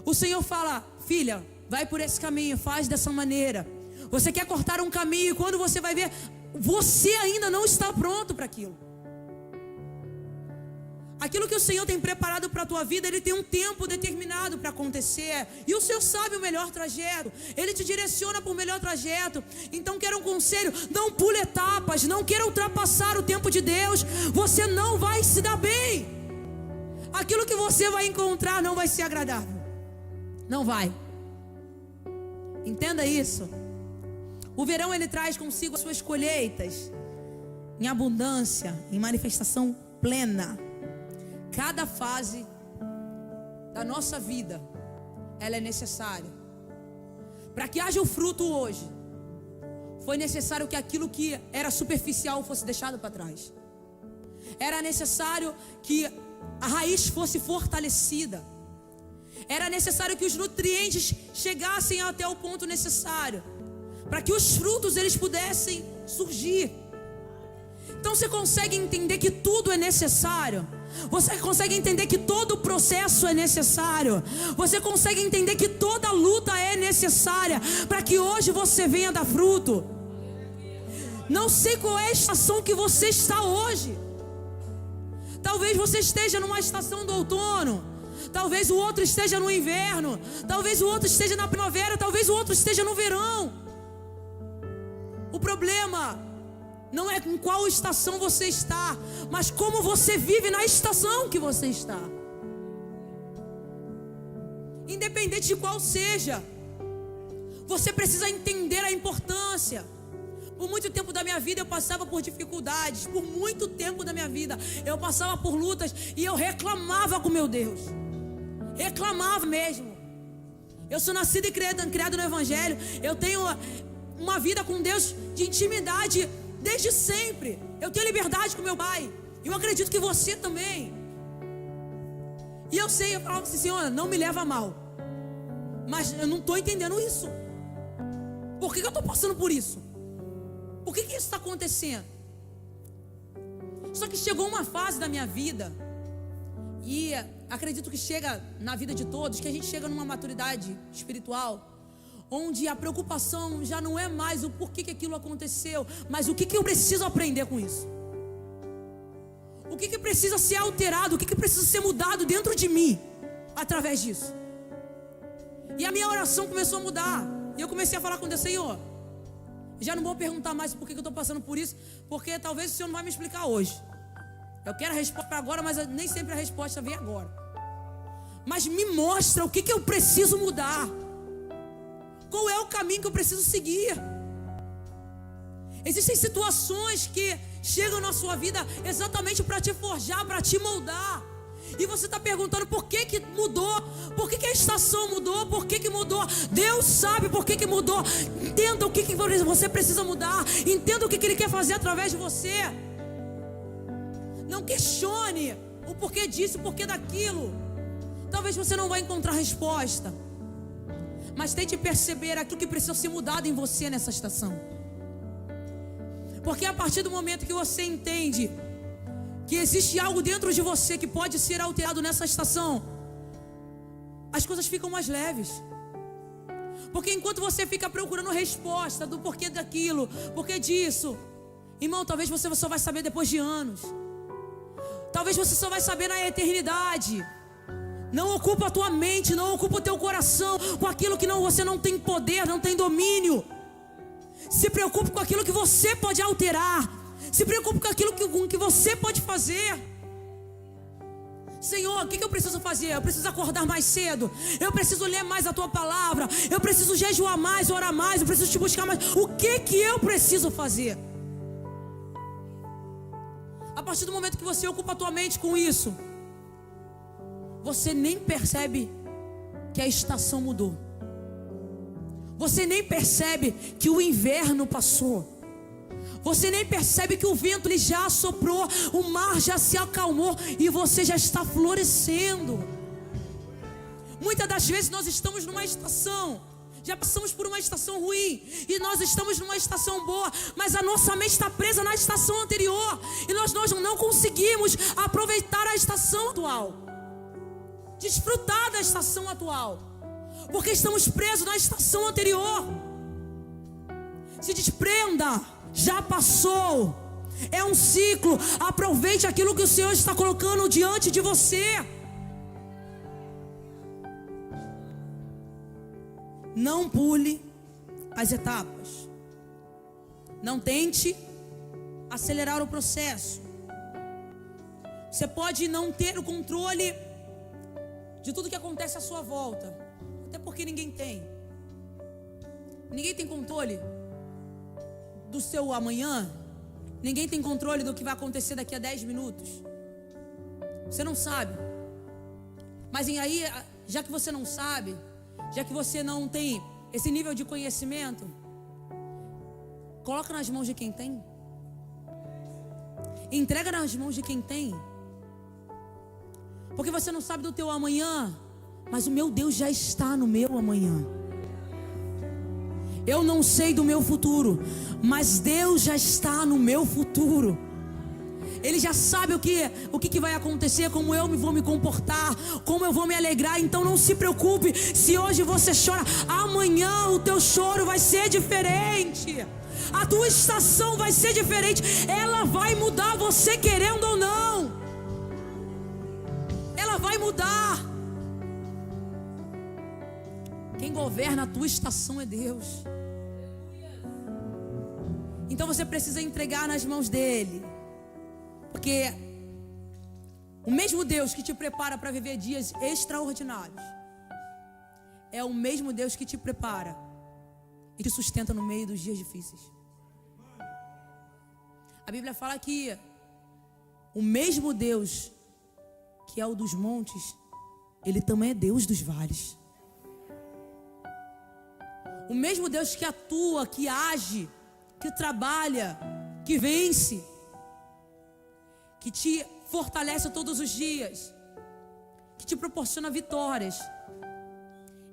O Senhor fala: filha, vai por esse caminho, faz dessa maneira. Você quer cortar um caminho, e quando você vai ver, você ainda não está pronto para aquilo. Aquilo que o Senhor tem preparado para a tua vida, Ele tem um tempo determinado para acontecer. E o Senhor sabe o melhor trajeto. Ele te direciona para o melhor trajeto. Então quero um conselho: não pule etapas, não queira ultrapassar o tempo de Deus. Você não vai se dar bem. Aquilo que você vai encontrar não vai ser agradável. Não vai. Entenda isso. O verão ele traz consigo as suas colheitas em abundância, em manifestação plena. Cada fase da nossa vida, ela é necessária. Para que haja o fruto hoje, foi necessário que aquilo que era superficial fosse deixado para trás. Era necessário que a raiz fosse fortalecida. Era necessário que os nutrientes chegassem até o ponto necessário, para que os frutos eles pudessem surgir. Então você consegue entender que tudo é necessário. Você consegue entender que todo o processo é necessário. Você consegue entender que toda luta é necessária para que hoje você venha dar fruto. Não sei qual é a estação que você está hoje. Talvez você esteja numa estação do outono, talvez o outro esteja no inverno, talvez o outro esteja na primavera, talvez o outro esteja no verão. O problema não é em qual estação você está, mas como você vive na estação que você está. Independente de qual seja, você precisa entender a importância. Por muito tempo da minha vida eu passava por dificuldades. Por muito tempo da minha vida eu passava por lutas e eu reclamava com meu Deus. Reclamava mesmo. Eu sou nascido e criado no Evangelho. Eu tenho uma vida com Deus de intimidade desde sempre. Eu tenho liberdade com meu pai. Eu acredito que você também. E eu falava assim: Senhor, não me leva a mal, mas eu não estou entendendo isso. Por que eu estou passando por isso? Por que isso está acontecendo? Só que chegou uma fase da minha vida, e acredito que chega na vida de todos, que a gente chega numa maturidade espiritual, onde a preocupação já não é mais o porquê que aquilo aconteceu, mas o que eu preciso aprender com isso. O que precisa ser alterado, o que precisa ser mudado dentro de mim, através disso. E a minha oração começou a mudar, e eu comecei a falar com Deus: Senhor, já não vou perguntar mais por que eu estou passando por isso, porque talvez o Senhor não vai me explicar hoje. Eu quero a resposta para agora, mas nem sempre a resposta vem agora. Mas me mostra o que eu preciso mudar. Qual é o caminho que eu preciso seguir? Existem situações que chegam na sua vida exatamente para te forjar, para te moldar. E você está perguntando por que mudou, por que a estação mudou, por que mudou. Deus sabe por que mudou. Entenda o que você precisa mudar, entenda o que Ele quer fazer através de você. Não questione o porquê disso, o porquê daquilo. Talvez você não vai encontrar resposta, mas tente perceber aquilo que precisa ser mudado em você nessa estação. Porque a partir do momento que você entende que existe algo dentro de você que pode ser alterado nessa estação, as coisas ficam mais leves. Porque enquanto você fica procurando resposta do porquê daquilo, porquê disso, irmão, talvez você só vai saber depois de anos. Talvez você só vai saber na eternidade. Não ocupa a tua mente, não ocupa o teu coração com aquilo que você não tem poder, não tem domínio. Se preocupe com aquilo que você pode alterar. Se preocupe com aquilo que você pode fazer. Senhor, o que eu preciso fazer? Eu preciso acordar mais cedo. Eu preciso ler mais a Tua palavra. Eu preciso jejuar mais, orar mais. Eu preciso te buscar mais. O que eu preciso fazer? A partir do momento que você ocupa a tua mente com isso, você nem percebe que a estação mudou. Você nem percebe que o inverno passou. Você nem percebe que o vento ele já soprou, o mar já se acalmou e você já está florescendo. Muitas das vezes nós estamos numa estação, já passamos por uma estação ruim e nós estamos numa estação boa, mas a nossa mente está presa na estação anterior e nós não conseguimos aproveitar a estação atual, desfrutar da estação atual, porque estamos presos na estação anterior. Se desprenda. Já passou. É um ciclo. Aproveite aquilo que o Senhor está colocando diante de você. Não pule as etapas. Não tente acelerar o processo. Você pode não ter o controle de tudo que acontece à sua volta, até porque ninguém tem. Ninguém tem controle do seu amanhã. Ninguém tem controle do que vai acontecer daqui a 10 minutos. Você não sabe. Mas aí, já que você não sabe, já que você não tem esse nível de conhecimento, coloca nas mãos de quem tem. Entrega nas mãos de quem tem. Porque você não sabe do teu amanhã, mas o meu Deus já está no meu amanhã. Eu não sei do meu futuro, mas Deus já está no meu futuro. Ele já sabe o que vai acontecer, como eu vou me comportar, como eu vou me alegrar. Então não se preocupe se hoje você chora. Amanhã o teu choro vai ser diferente. A tua estação vai ser diferente. Ela vai mudar, você querendo ou não. Ela vai mudar. Quem governa a tua estação é Deus. Então você precisa entregar nas mãos dele. Porque o mesmo Deus que te prepara para viver dias extraordinários é o mesmo Deus que te prepara e te sustenta no meio dos dias difíceis. A Bíblia fala que o mesmo Deus que é o dos montes, ele também é Deus dos vales. O mesmo Deus que atua, que age, que trabalha, que vence, que te fortalece todos os dias, que te proporciona vitórias,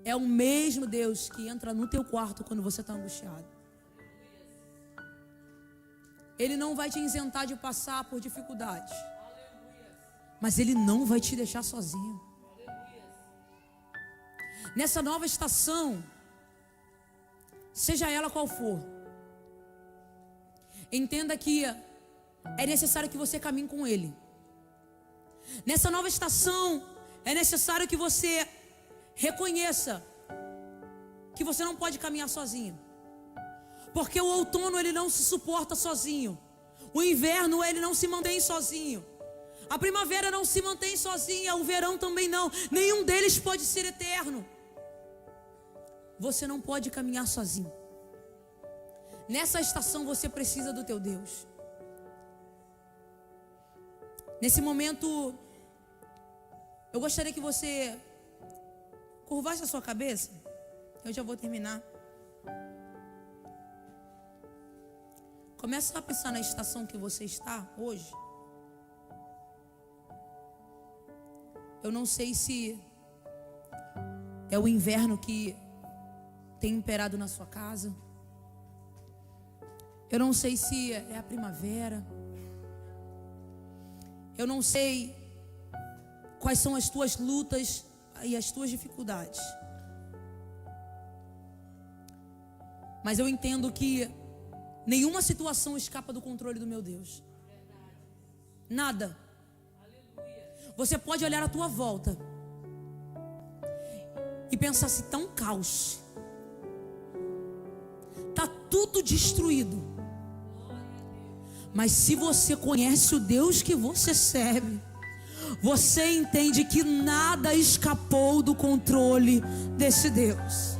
é o mesmo Deus que entra no teu quarto quando você está angustiado. Ele não vai te isentar de passar por dificuldades, mas Ele não vai te deixar sozinho. Nessa nova estação, seja ela qual for, entenda que é necessário que você caminhe com Ele. Nessa nova estação, é necessário que você reconheça que você não pode caminhar sozinho. Porque o outono ele não se suporta sozinho. O inverno ele não se mantém sozinho. A primavera não se mantém sozinha, o verão também não. Nenhum deles pode ser eterno. Você não pode caminhar sozinho. Nessa estação você precisa do teu Deus. Nesse momento, eu gostaria que você curvasse a sua cabeça. Eu já vou terminar. Começa a pensar na estação que você está hoje. Eu não sei se é o inverno que tem imperado na sua casa. Eu não sei se é a primavera. Eu não sei quais são as tuas lutas e as tuas dificuldades. Mas eu entendo que nenhuma situação escapa do controle do meu Deus. Nada. Você pode olhar à tua volta e pensar se está um caos. Está tudo destruído. Mas se você conhece o Deus que você serve, você entende que nada escapou do controle desse Deus.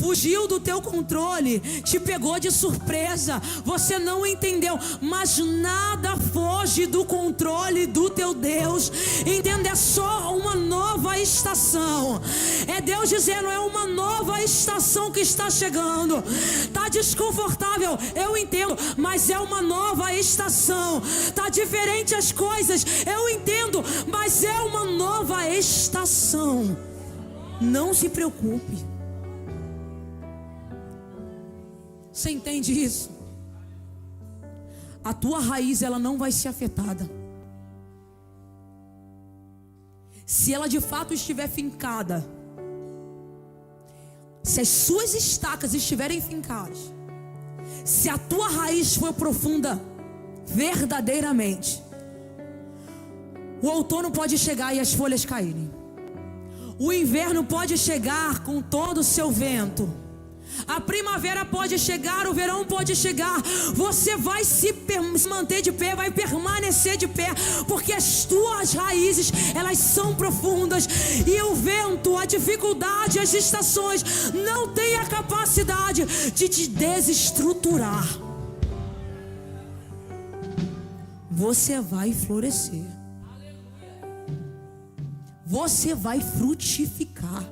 Fugiu do teu controle, te pegou de surpresa, você não entendeu, mas nada foge do controle do teu Deus. Entenda, é só uma nova estação. É Deus dizendo, é uma nova estação que está chegando. Está desconfortável, eu entendo, mas é uma nova estação. Está diferente as coisas, eu entendo, mas é uma nova estação. Não se preocupe. Você entende isso? A tua raiz ela não vai ser afetada. Se ela de fato estiver fincada, se as suas estacas estiverem fincadas, se a tua raiz for profunda, verdadeiramente. O outono pode chegar e as folhas caírem. O inverno pode chegar com todo o seu vento. A primavera pode chegar, o verão pode chegar. Você vai se manter de pé, vai permanecer de pé, porque as tuas raízes, elas são profundas. E o vento, a dificuldade, as estações não têm a capacidade de te desestruturar. Você vai florescer. Você vai frutificar.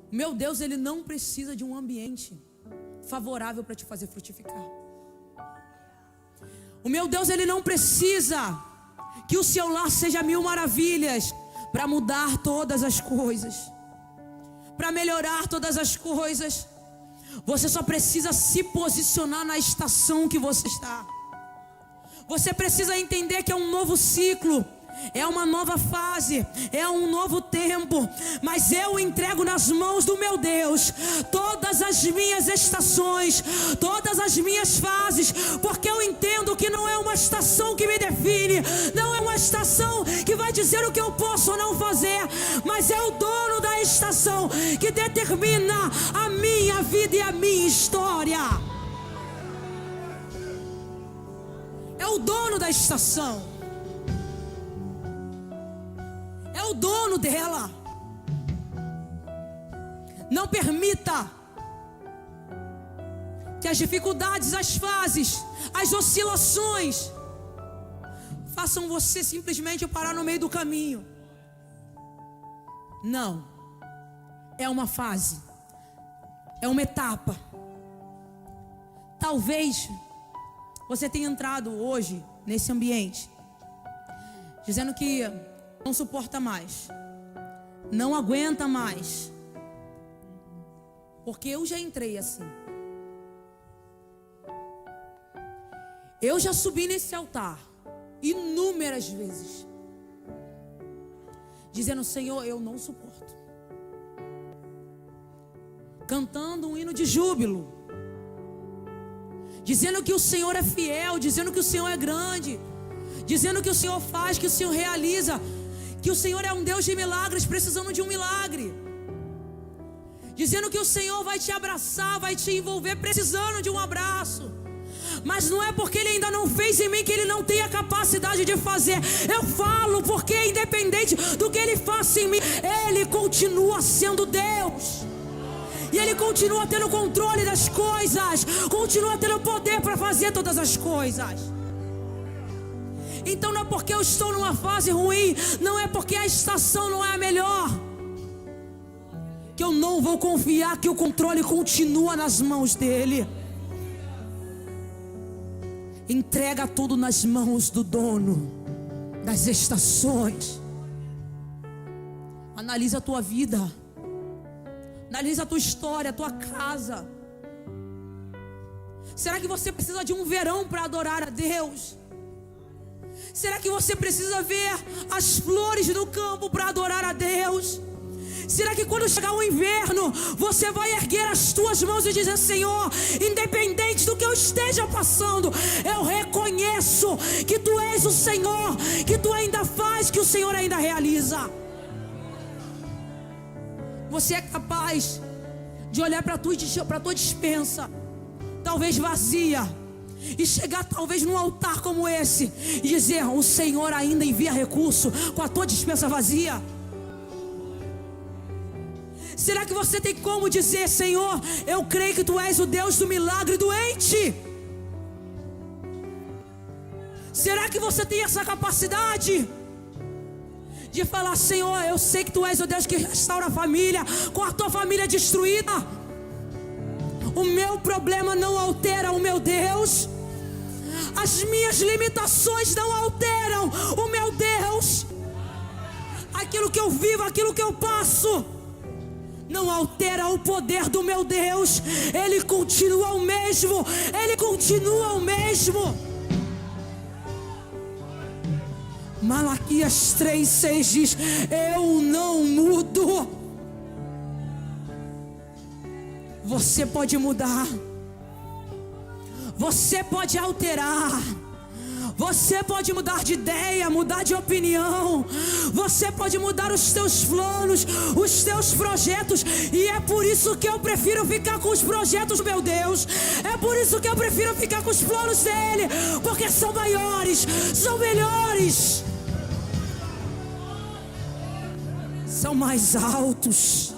Meu Deus, Ele não precisa de um ambiente favorável para te fazer frutificar. O meu Deus, Ele não precisa que o seu lar seja 1000 maravilhas para mudar todas as coisas, para melhorar todas as coisas. Você só precisa se posicionar na estação que você está. Você precisa entender que é um novo ciclo, é uma nova fase, é um novo tempo. Mas eu entrego nas mãos do meu Deus todas as minhas estações, todas as minhas fases, porque eu entendo que não é uma estação que me define, não é uma estação que vai dizer o que eu posso ou não fazer, mas é o dono da estação que determina a minha vida e a minha história. É o dono da estação, é o dono dela. Não permita que as dificuldades, as fases, as oscilações façam você simplesmente parar no meio do caminho. Não, é uma fase, é uma etapa. Talvez você tenha entrado hoje nesse ambiente dizendo que não suporta mais, não aguenta mais, porque eu já entrei assim. Eu já subi nesse altar inúmeras vezes, dizendo: Senhor, eu não suporto. Cantando um hino de júbilo, dizendo que o Senhor é fiel, dizendo que o Senhor é grande, dizendo que o Senhor faz, que o Senhor realiza, que o Senhor é um Deus de milagres, precisando de um milagre, dizendo que o Senhor vai te abraçar, vai te envolver, precisando de um abraço. Mas não é porque Ele ainda não fez em mim que Ele não tem a capacidade de fazer. Eu falo porque independente do que Ele faça em mim, Ele continua sendo Deus. E Ele continua tendo controle das coisas, continua tendo poder para fazer todas as coisas. Então não é porque eu estou numa fase ruim, não é porque a estação não é a melhor, que eu não vou confiar que o controle continua nas mãos dEle. Entrega tudo nas mãos do dono das estações. Analisa a tua vida, analisa a tua história, a tua casa. Será que você precisa de um verão para adorar a Deus? Será que você precisa ver as flores do campo para adorar a Deus? Será que quando chegar o inverno, você vai erguer as tuas mãos e dizer: Senhor, independente do que eu esteja passando, eu reconheço que Tu és o Senhor, que Tu ainda faz, que o Senhor ainda realiza. Você é capaz de olhar para a tua despensa, talvez vazia, e chegar talvez num altar como esse e dizer: o Senhor ainda envia recurso com a tua despensa vazia? Será que você tem como dizer: Senhor, eu creio que Tu és o Deus do milagre doente? Será que você tem essa capacidade de falar: Senhor, eu sei que Tu és o Deus que restaura a família, com a tua família destruída? O meu problema não altera o meu Deus, as minhas limitações não alteram o meu Deus, aquilo que eu vivo, aquilo que eu passo não altera o poder do meu Deus. Ele continua o mesmo, Ele continua o mesmo. Malaquias 3:6 diz: eu não mudo. Você pode mudar, Você pode alterar. Você pode mudar de ideia, mudar de opinião. Você pode mudar os teus planos, os teus projetos. E é por isso que eu prefiro ficar com os projetos do meu Deus. É por isso que eu prefiro ficar com os planos dele, porque são maiores, são melhores, são mais altos.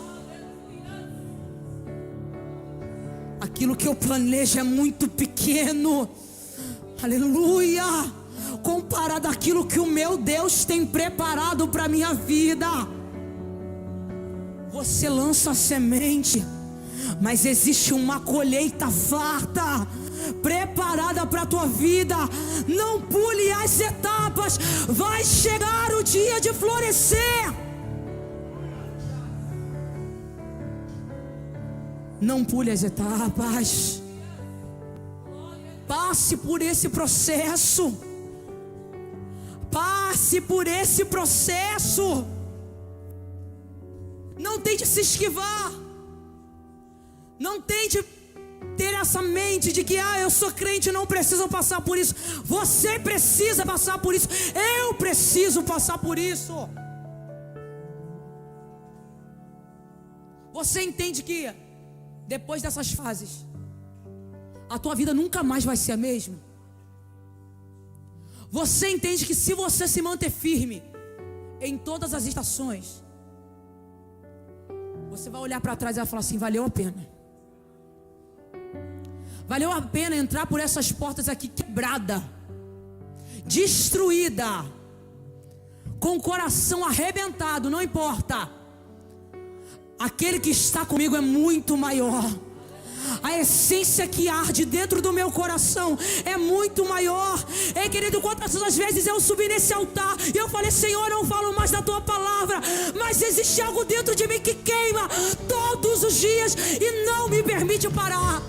Aquilo que eu planejo é muito pequeno, aleluia, comparado àquilo que o meu Deus tem preparado para a minha vida. Você lança a semente, mas existe uma colheita farta preparada para a tua vida. Não pule as etapas, vai chegar o dia de florescer. Não pule as etapas. Passe por esse processo. Passe por esse processo. Não tente se esquivar. Não tente ter essa mente de que eu sou crente e não preciso passar por isso. Você precisa passar por isso. Eu preciso passar por isso. Você entende que depois dessas fases, a tua vida nunca mais vai ser a mesma? Você entende que se você se manter firme em todas as estações, você vai olhar para trás e vai falar assim: valeu a pena. Valeu a pena entrar por essas portas aqui quebrada, destruída, com o coração arrebentado. Não importa. Aquele que está comigo é muito maior. A essência que arde dentro do meu coração é muito maior. Ei, querido, quantas vezes eu subi nesse altar e eu falei: Senhor, eu não falo mais da tua palavra, mas existe algo dentro de mim que queima todos os dias e não me permite parar.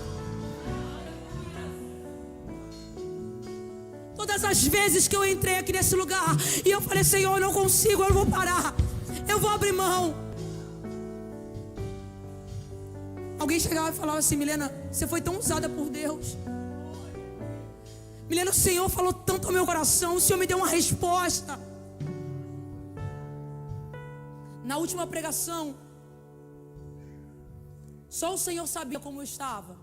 Todas as vezes que eu entrei aqui nesse lugar e eu falei: Senhor, eu não consigo, eu não vou parar, eu vou abrir mão. Alguém chegava e falava assim: Milena, você foi tão usada por Deus. Milena, o Senhor falou tanto ao meu coração, o Senhor me deu uma resposta. Na última pregação, só o Senhor sabia como eu estava.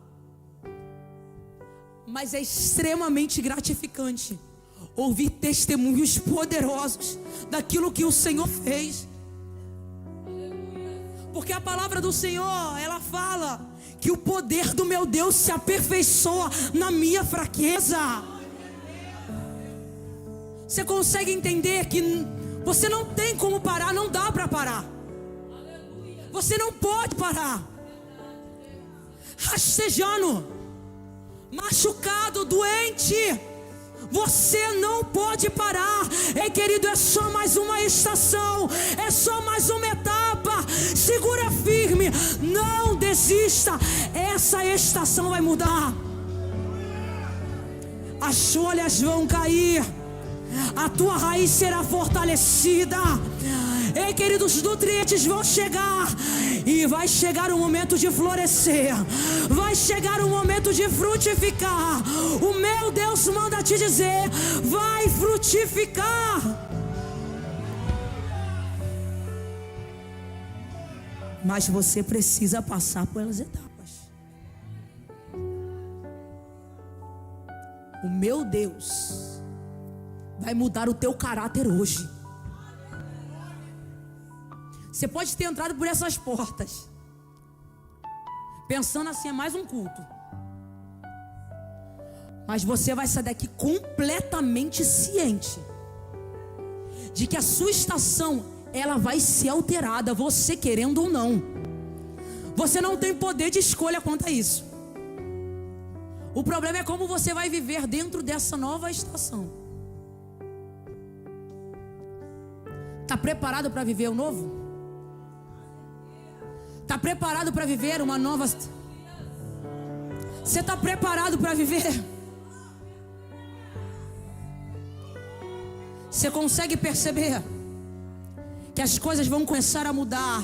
Mas é extremamente gratificante ouvir testemunhos poderosos daquilo que o Senhor fez. Porque a palavra do Senhor, ela fala que o poder do meu Deus se aperfeiçoa na minha fraqueza. Você consegue entender que você não tem como parar, não dá para parar. Você não pode parar. Rastejando, machucado, doente, você não pode parar. Ei, querido, é só mais uma estação, é só mais uma etapa. Segura firme, não desista. Essa estação vai mudar. As folhas vão cair, a tua raiz será fortalecida. Ei, querido, os nutrientes vão chegar. E vai chegar o momento de florescer. Vai chegar o momento de frutificar. O meu Deus manda te dizer: vai frutificar. Mas você precisa passar pelas etapas. O meu Deus vai mudar o teu caráter hoje. Você pode ter entrado por essas portas pensando assim: é mais um culto. Mas você vai sair daqui completamente ciente de que a sua estação, ela vai ser alterada, você querendo ou não. Você não tem poder de escolha quanto a isso. O problema é como você vai viver dentro dessa nova estação. Está preparado para viver o novo? Está preparado para viver uma nova? Você está preparado para viver? Você consegue perceber que as coisas vão começar a mudar?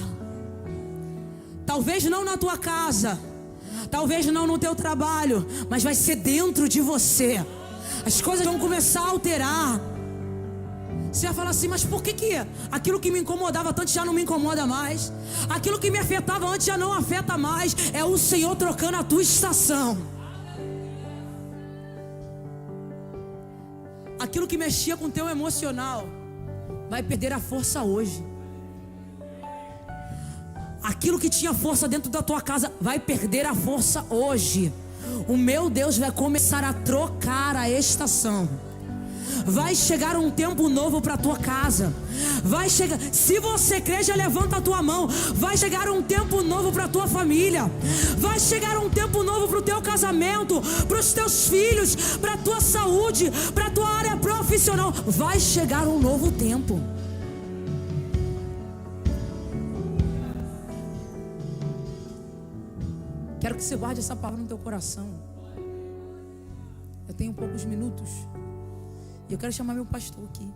Talvez não na tua casa, Talvez não no teu trabalho, mas vai ser dentro de você. As coisas vão começar a alterar. Você vai falar assim, mas por que aquilo que me incomodava tanto já não me incomoda mais? Aquilo que me afetava antes já não afeta mais. É o Senhor trocando a tua estação. Aquilo que mexia com o teu emocional vai perder a força hoje. Aquilo que tinha força dentro da tua casa vai perder a força hoje. O meu Deus vai começar a trocar a estação. Vai chegar um tempo novo para a tua casa. Vai chegar, se você crê, já levanta a tua mão. Vai chegar um tempo novo para a tua família. Vai chegar um tempo novo para o teu casamento, para os teus filhos, para a tua saúde, para a tua área profissional. Vai chegar um novo tempo. Quero que você guarde essa palavra no teu coração. Eu tenho poucos minutos e eu quero chamar meu pastor aqui.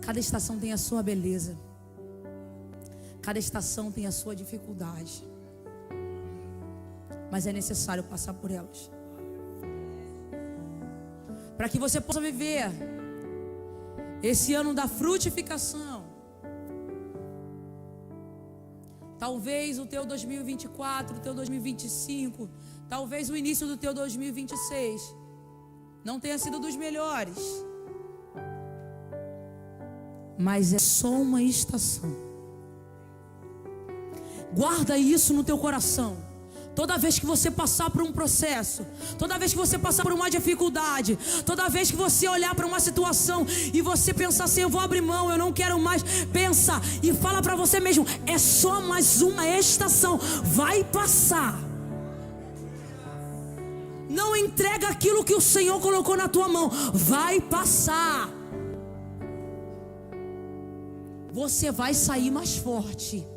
Cada estação tem a sua beleza. Cada estação tem a sua dificuldade. Mas é necessário passar por elas, para que você possa viver esse ano da frutificação. Talvez o teu 2024, o teu 2025, talvez o início do teu 2026 não tenha sido dos melhores, mas é só uma estação. Guarda isso no teu coração. Toda vez que você passar por um processo, toda vez que você passar por uma dificuldade, toda vez que você olhar para uma situação e você pensar assim, eu vou abrir mão, eu não quero mais, pensa e fala para você mesmo, é só mais uma estação, vai passar. Não entrega aquilo que o Senhor colocou na tua mão, vai passar. Você vai sair mais forte.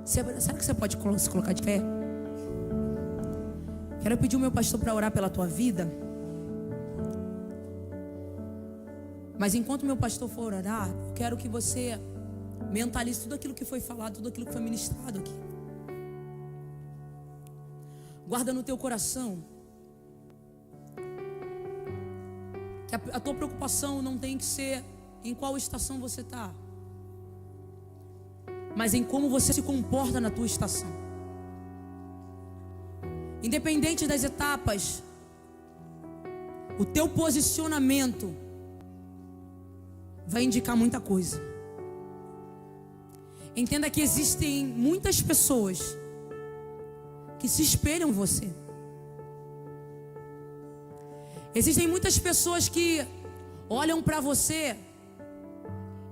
Será que você pode se colocar de pé? Quero pedir o meu pastor para orar pela tua vida. Mas enquanto o meu pastor for orar, eu quero que você mentalize tudo aquilo que foi falado, tudo aquilo que foi ministrado aqui. Guarda no teu coração que a tua preocupação não tem que ser em qual estação você está, mas em como você se comporta na tua estação. Independente das etapas, o teu posicionamento vai indicar muita coisa. Entenda que existem muitas pessoas que se espelham em você. Existem muitas pessoas que olham para você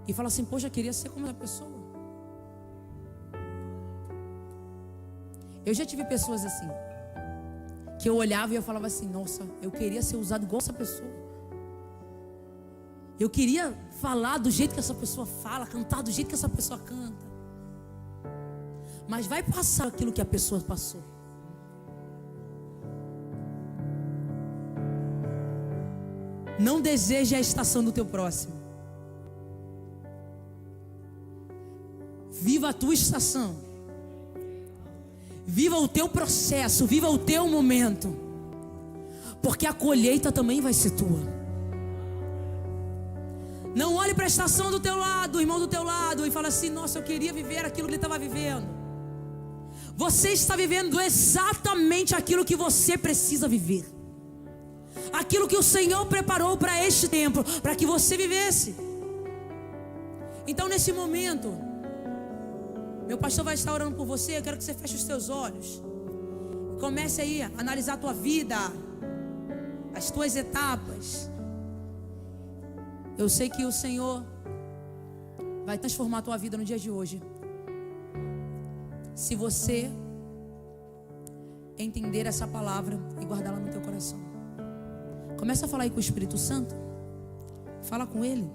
e falam assim, poxa, eu queria ser como essa pessoa. Eu já tive pessoas assim, que eu olhava e eu falava assim, nossa, eu queria ser usado igual essa pessoa. Eu queria falar do jeito que essa pessoa fala, cantar do jeito que essa pessoa canta. Mas vai passar aquilo que a pessoa passou. Não deseje a estação do teu próximo. Viva a tua estação. Viva o teu processo, viva o teu momento, porque a colheita também vai ser tua. Não olhe para a estação do teu lado, o irmão do teu lado, e fala assim, nossa, eu queria viver aquilo que ele estava vivendo. Você está vivendo exatamente aquilo que você precisa viver, aquilo que o Senhor preparou para este tempo, para que você vivesse. Então nesse momento, meu pastor vai estar orando por você. Eu quero que você feche os teus olhos. Comece aí a analisar a tua vida, as tuas etapas. Eu sei que o Senhor vai transformar a tua vida no dia de hoje, se você entender essa palavra e guardá-la no teu coração. Começa a falar aí com o Espírito Santo. Fala com Ele.